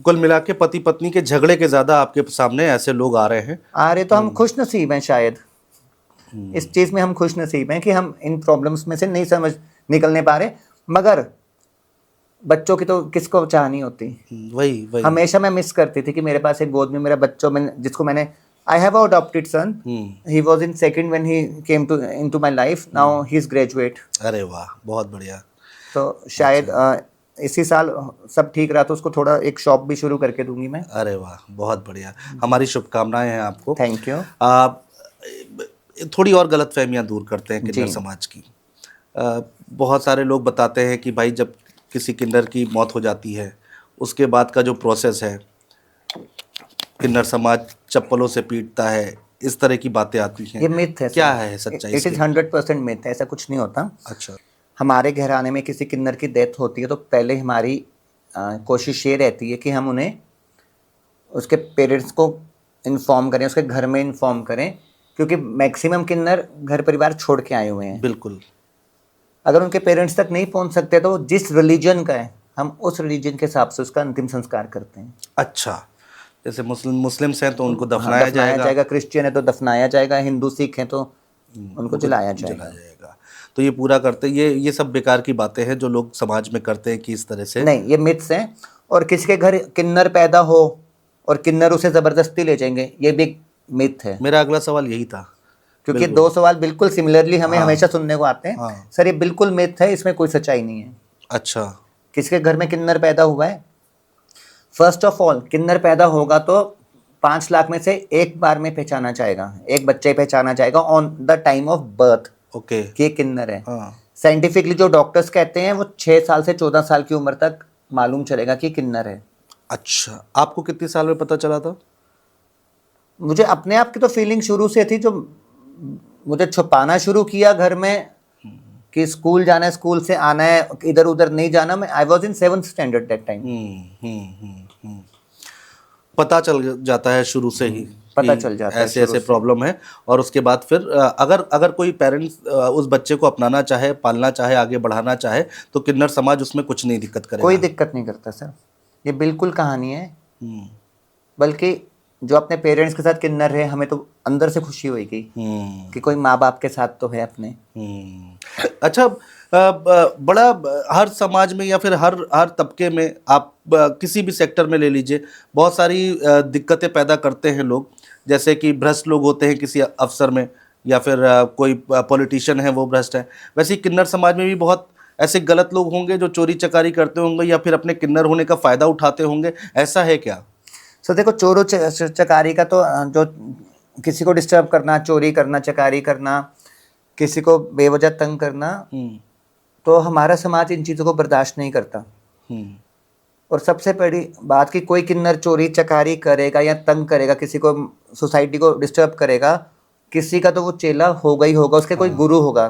कुल मिला के पति पत्नी के झगड़े के ज़्यादा आपके सामने ऐसे लोग आ रहे हैं। तो हम खुश नसीब हैं, शायद इस चीज़ में हम खुश नसीब हैं कि हम इन प्रॉब्लम्स में से नहीं समझ निकलने पा रहे। मगर बच्चों की तो किसको चाह नहीं होती। वही हमेशा मैं मिस करती थी कि मेरे पास एक गोद में मेरा बच्चों में, जिसको मैंने, I have a adopted son, he was in second when he came to into my life, now he is graduate. अरे वाह, बहुत बढ़िया। तो शायद इसी साल सब ठीक रहा तो उसको थोड़ा एक शॉप भी शुरू करके दूंगी मैं। अरे वाह, बहुत बढ़िया। हमारी शुभकामनाएं हैं आपको। Thank you. थोड़ी और गलतफहमियां दूर करते हैं किन्नर समाज की। बहुत सारे लोग बताते हैं कि भाई जब किसी किन्नर की मौत हो जाती है, उसके बाद का जो प्रोसेस है, किन्नर समाज चप्पलों से पीटता है, इस तरह की बातें आती हैं। ये मिथ है। क्या है सच्चाई? इट इज़ 100% मिथ है, ऐसा कुछ नहीं होता। अच्छा। हमारे घराने में किसी किन्नर की डेथ होती है तो पहले हमारी कोशिश ये रहती है कि हम उन्हें, उसके पेरेंट्स को इन्फॉर्म करें, उसके घर में इन्फॉर्म करें, क्योंकि मैक्सिमम किन्नर घर परिवार छोड़ के आए हुए हैं। बिल्कुल। अगर उनके पेरेंट्स तक नहीं पहुंच सकते तो जिस रिलीजन का है, हम उस रिलीजन के हिसाब से उसका अंतिम संस्कार करते हैं। अच्छा, जैसे मुस्लिम्स हैं तो उनको दफनाया जाएगा, क्रिश्चियन है तो दफनाया जाएगा, हिंदू सिख हैं तो उनको जलाया जला जाएगा। जाएगा। तो ये पूरा करते, ये सब बेकार की बातें हैं जो लोग समाज में करते हैं कि इस तरह से। नहीं, ये मिथ्स हैं। और किसी के घर किन्नर पैदा हो और किन्नर उसे जबरदस्ती ले जाएंगे, ये भी मिथ है। मेरा अगला सवाल यही था। क्योंकि बिल्कुल। 2 सवाल बिल्कुल सिमिलरली हमें हाँ। हमेशा सुनने को आते हैं। हाँ। सर ये बिल्कुल मिथ है, इसमें कोई सच्चाई नहीं है। अच्छा। किसी के घर में किन्नर पैदा हुआ है, फर्स्ट ऑफ ऑल किन्नर पैदा होगा तो 5 लाख में से एक बार में पहचाना जाएगा, एक बच्चे पहचाना जाएगा on the time of birth okay. कि ये किन्नर है। हाँ। साइंटिफिकली जो डॉक्टर्स कहते हैं वो 6 साल से 14 साल की उम्र तक मालूम चलेगा कि किन्नर है। अच्छा, आपको कितने साल में पता चला था? मुझे अपने आप की तो फीलिंग शुरू से थी, जो मुझे छुपाना शुरू किया घर में कि स्कूल जाना है, स्कूल से आना है, इधर उधर नहीं जाना। मैं आई was in 7th standard that time. पता चल जाता है शुरू से ही, पता कि चल जाता है ऐसे शुरू ऐसे से। प्रॉब्लम है। और उसके बाद फिर अगर कोई पेरेंट्स उस बच्चे को अपनाना चाहे, पालना चाहे, आगे बढ़ाना चाहे, तो किन्नर समाज उसमें कुछ नहीं दिक्कत करेगा। कोई दिक्कत नहीं करता सर, ये बिल्कुल कहानी है। हम्म, बल्कि जो अपने पेरेंट्स के साथ किन्नर है, हमें तो अंदर से खुशी होगी कि कोई माँ बाप के साथ तो है अपने। अच्छा, बड़ा हर समाज में या फिर हर तबके में आप किसी भी सेक्टर में ले लीजिए, बहुत सारी दिक्कतें पैदा करते हैं लोग। जैसे कि भ्रष्ट लोग होते हैं किसी अफसर में, या फिर कोई पॉलिटिशियन है वो भ्रष्ट है। वैसे ही किन्नर समाज में भी बहुत ऐसे गलत लोग होंगे जो चोरी चकारी करते होंगे या फिर अपने किन्नर होने का फ़ायदा उठाते होंगे, ऐसा है क्या? सो देखो, चोरो चकारी का तो जो किसी को डिस्टर्ब करना, चोरी करना, चकारी करना, किसी को बेवजह तंग करना, तो हमारा समाज इन चीज़ों को बर्दाश्त नहीं करता। और सबसे बड़ी बात कि कोई किन्नर चोरी चकारी करेगा या तंग करेगा, किसी को, सोसाइटी को डिस्टर्ब करेगा, किसी का तो वो चेला होगा ही होगा, उसके कोई गुरु होगा।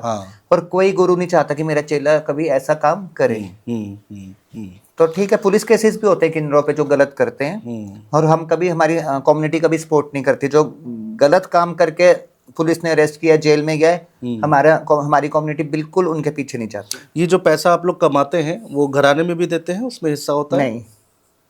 और कोई गुरु नहीं चाहता कि मेरा चेला कभी ऐसा काम करे। तो ठीक है, पुलिस केसेस भी होते हैं किन्नरों पे जो गलत करते हैं, और हम कभी, हमारी कम्युनिटी कभी सपोर्ट नहीं करती। जो गलत काम करके पुलिस ने अरेस्ट किया, जेल में गया, हमारी कम्युनिटी बिल्कुल उनके पीछे नहीं जाती। ये जो पैसा आप लोग कमाते हैं वो घराने में भी देते हैं, उसमें हिस्सा होता है? नहीं,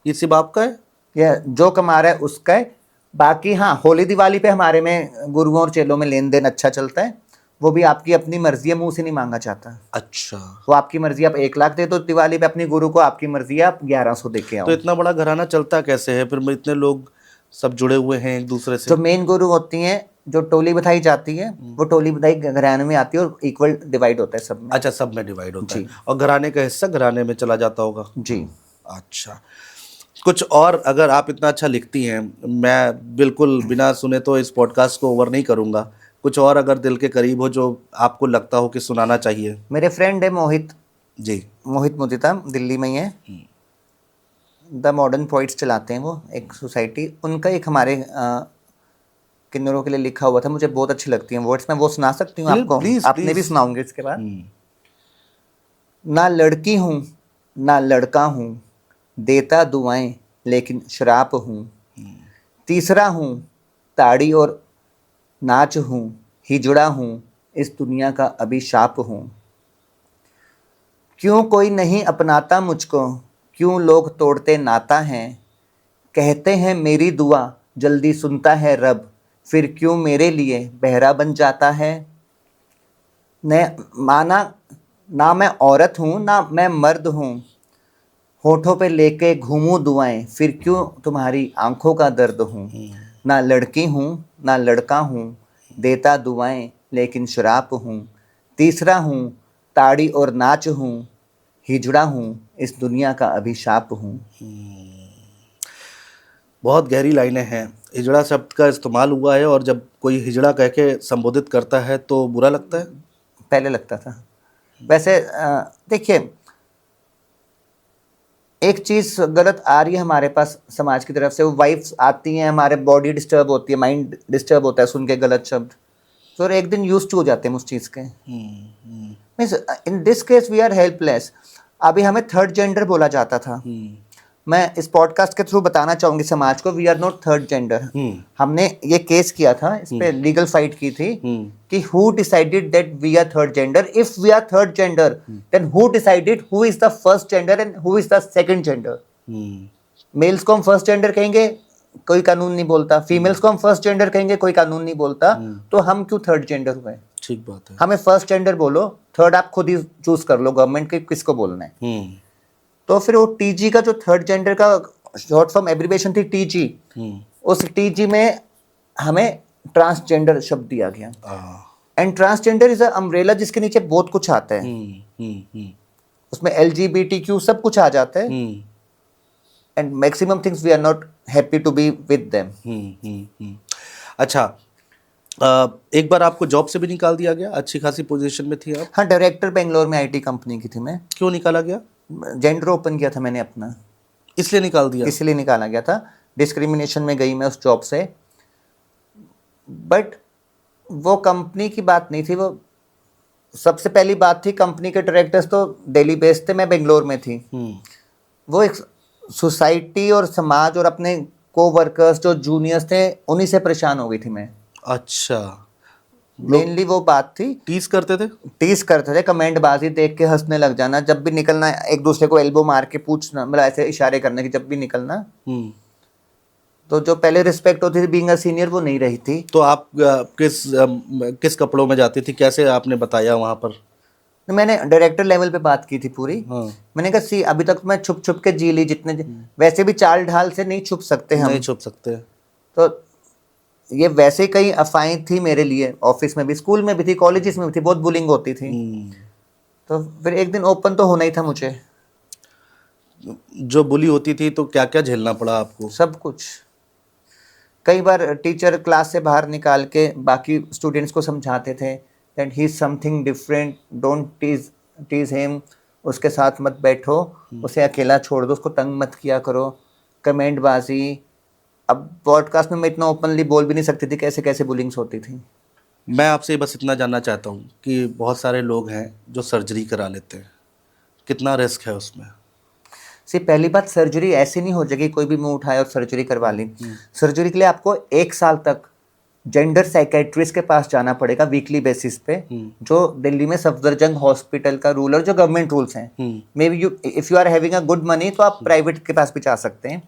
ये सिर्फ आपका है? ये जो कमा रहा है उसका है। बाकी हाँ, होली दिवाली पे हमारे में गुरुओं और चेलों में लेन देन अच्छा चलता है। वो भी आपकी अपनी मर्जी है, मुंह से नहीं मांगा चाहता। अच्छा। वो आपकी मर्जी, आप 1 लाख दे दो दिवाली पे अपनी गुरु को, आपकी मर्जी है आप 1100 दे के आओ। तो इतना बड़ा घराना चलता कैसे है फिर? इतने लोग सब जुड़े हुए हैं एक दूसरे से? जो मेन गुरु होती हैं, जो टोली बधाई जाती है, वो टोली बधाई घराने में आती है और इक्वल डिवाइड होता है सब में। अच्छा, सब में डिवाइड होता है, जी। और घराने का हिस्सा घराने में चला जाता होगा? जी। अच्छा, कुछ और अगर आप इतना अच्छा लिखती हैं, मैं बिल्कुल बिना सुने तो इस पॉडकास्ट को ओवर नहीं करूँगा, कुछ और अगर दिल के करीब हो जो आपको लगता हो कि सुनाना चाहिए? मेरे फ्रेंड है मोहित जी। मोहित मुदिता, दिल्ली में ही है। द मॉडर्न पोइट्स चलाते हैं वो, एक सोसाइटी। उनका एक हमारे किन्नरों के लिए लिखा हुआ था, मुझे बहुत अच्छी लगती हैं वर्ड्स। मैं वो सुना सकती हूँ आपको? प्लीज, आपने भी प्लीज। सुनाऊंगे इसके बाद। ना लड़की हूँ ना लड़का हूँ, देता दुआएं लेकिन शराब हूँ। तीसरा हूँ ताड़ी और नाच हूँ, हिजड़ा हूँ इस दुनिया का अभिशाप हूँ। क्यों कोई नहीं अपनाता मुझको, क्यों लोग तोड़ते नाता हैं। कहते हैं मेरी दुआ जल्दी सुनता है रब, फिर क्यों मेरे लिए बहरा बन जाता है। न माना ना मैं औरत हूँ ना मैं मर्द हूँ, होठों पे लेके घूमूं दुआएं, फिर क्यों तुम्हारी आंखों का दर्द हूँ। ना लड़की हूँ ना लड़का हूँ, देता दुआएं लेकिन शराब हूँ। तीसरा हूँ ताड़ी और नाच हूँ, हिजड़ा हूँ इस दुनिया का अभिशाप हूँ। बहुत गहरी लाइनें हैं। हिजड़ा शब्द का इस्तेमाल हुआ है, और जब कोई हिजड़ा कह के संबोधित करता है तो बुरा लगता है? पहले लगता था। वैसे देखिए, एक चीज़ गलत आ रही है हमारे पास समाज की तरफ से, वो वाइफ्स आती हैं, हमारे बॉडी डिस्टर्ब होती है, माइंड डिस्टर्ब होता है सुन के गलत शब्द, तो एक दिन यूज टू हो जाते हैं उस चीज़ के। Means in this case we are helpless. अभी हमें थर्ड जेंडर बोला जाता था। मैं इस पॉडकास्ट के थ्रू बताना चाहूंगी समाज को, we are not third gender. हमने ये केस किया था, इस पे लीगल फाइट की थी कि who decided that we are third gender. If we are third gender, then who decided who is the first gender and who is the second gender. Males को हम फर्स्ट जेंडर कहेंगे, कोई कानून नहीं बोलता। फीमेल्स को हम फर्स्ट जेंडर कहेंगे, कोई कानून नहीं बोलता। तो हम क्यों थर्ड जेंडर हुए? ठीक बात है। हमें फर्स्ट जेंडर बोलो, थर्ड आप खुद ही चूज कर लो गवर्नमेंट के किसको बोलना है। तो फिर वो टीजी का जो थर्ड जेंडर का शॉर्ट फॉर्म एब्रिविएशन थी टीजी, उस टीजी में हमें ट्रांसजेंडर शब्द दिया गया। And transgender is a umbrella जिसके नीचे बहुत कुछ आता है। उसमें LGBTQ सब कुछ आ जाता है। And maximum things we are not happy to be with them. अच्छा, एक बार आपको जॉब से भी निकाल दिया गया, अच्छी खासी पोजीशन में थी आप। हाँ, डायरेक्टर बेंगलोर में IT कंपनी की थी मैं। क्यों निकाला गया? जेंडर ओपन किया था मैंने अपना, इसलिए निकाल दिया? इसलिए निकाला गया था। डिस्क्रिमिनेशन में गई मैं उस जॉब से। बट वो कंपनी की बात नहीं थी, वो सबसे पहली बात थी कंपनी के डायरेक्टर्स तो दिल्ली बेस्ड थे, मैं बेंगलोर में थी। वो एक सोसाइटी और समाज और अपने को वर्कर्स जो जूनियर्स थे उन्हीं से परेशान हो गई थी मैं। अच्छा, मेनली वो बात थी। टीज करते थे, कमेंट बाजी देख के हंसने लग जाना, जब भी निकलना एक दूसरे को एल्बो मार के पूछना, मतलब ऐसे इशारे करने की, जब भी निकलना। तो जो पहले रिस्पेक्ट होती थी बीइंग अ सीनियर वो नहीं रही थी। तो आप किस कपड़ों में जाती थी, कैसे आपने बताया वहां पर? मैंने डायरेक्टर लेवल पे बात की थी पूरी। हाँ। मैंने कहा सी अभी तक मैं छुप छुप के जी ली, जितने वैसे भी चाल ढाल से नहीं छुप सकते हम, नहीं छुप सकते। तो ये वैसे कई अफवाहें थी मेरे लिए, ऑफिस में भी, स्कूल में भी थी, कॉलेजेस में भी थी, बहुत बुलिंग होती थी। तो फिर एक दिन ओपन तो होना ही था मुझे। जो बुली होती थी तो क्या क्या झेलना पड़ा आपको? सब कुछ। कई बार टीचर क्लास से बाहर निकाल के बाकी स्टूडेंट्स को समझाते थे that he is something different, don't tease him, उसके साथ मत बैठो, उसे अकेला छोड़ दो, उसको तंग मत किया करो। कमेंट बाजी, अब पॉडकास्ट में मैं इतना ओपनली बोल भी नहीं सकती थी कैसे कैसे बुलिंग्स होती थी। मैं आपसे बस इतना जानना चाहता हूँ कि बहुत सारे लोग हैं जो सर्जरी करा लेते हैं, कितना रिस्क है उसमें? सी पहली बात, सर्जरी ऐसी नहीं हो जाएगी कोई भी मुंह उठाए और सर्जरी करवा ली। सर्जरी के लिए आपको 1 साल तक जेंडर साइकेट्रिस्ट के पास जाना पड़ेगा वीकली बेसिस पे, जो दिल्ली में सफदरजंग हॉस्पिटल का रूल और जो गवर्नमेंट रूल्स हैं। May be if you are having a good money तो आप प्राइवेट के पास भी जा सकते हैं।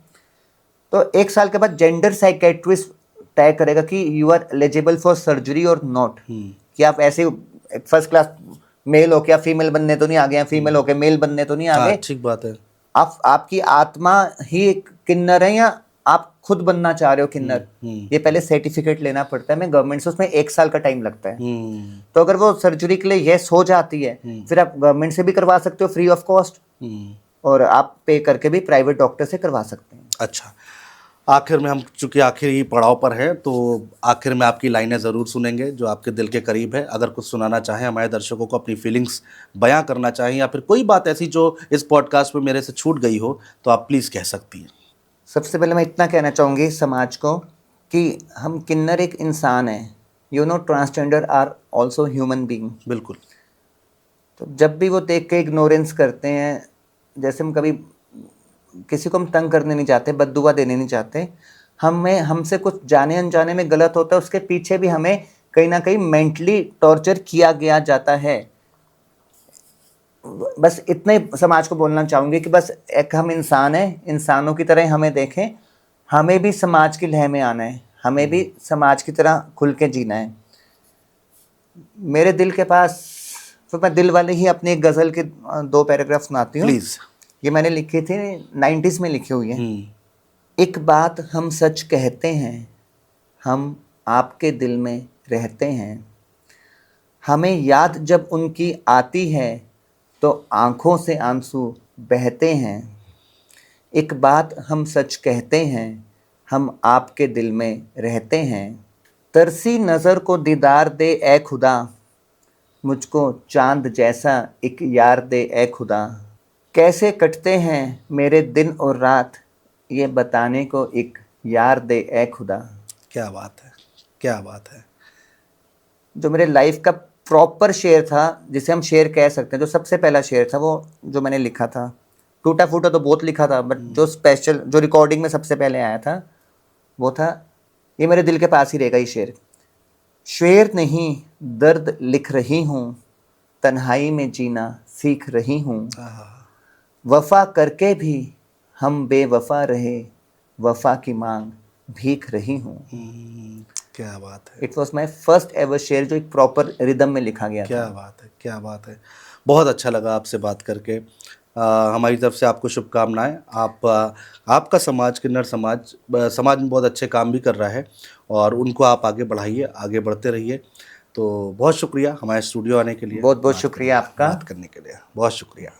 तो 1 साल के बाद जेंडर साइकेट्रिस्ट तय करेगा कि you are eligible for surgery और नॉट, कि आप ऐसे फर्स्ट क्लास मेल हो क्या फीमेल बनने तो नहीं आ गए, फीमेल हो के मेल बनने तो नहीं आ गए। ठीक बात है। आपकी आत्मा ही एक किन्नर है या आप खुद बनना चाह रहे हो किन्नर, ये पहले सर्टिफिकेट लेना पड़ता है। मैं गवर्नमेंट से उसमें 1 साल का टाइम लगता है। तो अगर वो सर्जरी के लिए यस हो जाती है फिर आप गवर्नमेंट से भी करवा सकते हो फ्री ऑफ कॉस्ट, और आप पे करके भी प्राइवेट डॉक्टर से करवा सकते हैं। अच्छा, आखिर में हम चूंकि आखिरी पड़ाव पर हैं तो आखिर में आपकी लाइनें ज़रूर सुनेंगे जो आपके दिल के करीब है। अगर कुछ सुनाना चाहें हमारे दर्शकों को, अपनी फीलिंग्स बयां करना चाहें, या फिर कोई बात ऐसी जो इस पॉडकास्ट में मेरे से छूट गई हो तो आप प्लीज़ कह सकती हैं। सबसे पहले मैं इतना कहना चाहूँगी समाज को कि हम किन्नर एक इंसान है, you know, transgender are also human being. बिल्कुल। तो जब भी वो देख के इग्नोरेंस करते हैं, जैसे हम कभी किसी को हम तंग करने नहीं चाहते, बद्दुआ देने नहीं चाहते, हमसे कुछ जाने अनजाने में गलत होता है, उसके पीछे भी हमें कहीं ना कहीं मेंटली टॉर्चर किया गया जाता है। बस इतने समाज को बोलना चाहूँगी कि बस एक हम इंसान हैं, इंसानों की तरह हमें देखें, हमें भी समाज की लय में आना है, हमें भी समाज की तरह खुल के जीना है। मेरे दिल के पास, तो मैं दिल वाले ही अपनी एक गज़ल के 2 पैराग्राफ सुनाती हूँ। प्लीज़। ये मैंने लिखी थी 90s में लिखी हुई है। एक बात हम सच कहते हैं, हम आपके दिल में रहते हैं, हमें याद जब उनकी आती है तो आँखों से आंसू बहते हैं। एक बात हम सच कहते हैं, हम आपके दिल में रहते हैं, तरसी नज़र को दीदार दे ए खुदा, मुझको चांद जैसा एक यार दे ए खुदा, कैसे कटते हैं मेरे दिन और रात, ये बताने को एक यार दे ए खुदा। क्या बात है, क्या बात है। जो मेरे लाइफ का प्रॉपर शेर था, जिसे हम शेर कह सकते हैं, जो सबसे पहला शेर था वो जो मैंने लिखा था, टूटा फूटा तो बहुत लिखा था, बट जो स्पेशल, जो रिकॉर्डिंग में सबसे पहले आया था वो था, ये मेरे दिल के पास ही रहेगा ये शेर। शेर नहीं दर्द लिख रही हूँ, तन्हाई में जीना सीख रही हूँ, वफा करके भी हम बेवफा रहे, वफा की मांग भीख रही हूँ। क्या बात है, it was my first ever शेर जो एक प्रॉपर रिदम में लिखा गया क्या था। बात है, क्या बात है। बहुत अच्छा लगा आपसे बात करके। हमारी तरफ से आपको शुभकामनाएं। आपका समाज, किन्नर समाज समाज में बहुत अच्छे काम भी कर रहा है और उनको आप आगे बढ़ाइए, आगे बढ़ते रहिए। तो बहुत शुक्रिया हमारे स्टूडियो आने के लिए, बहुत बहुत शुक्रिया आपका। बात करने के लिए बहुत शुक्रिया।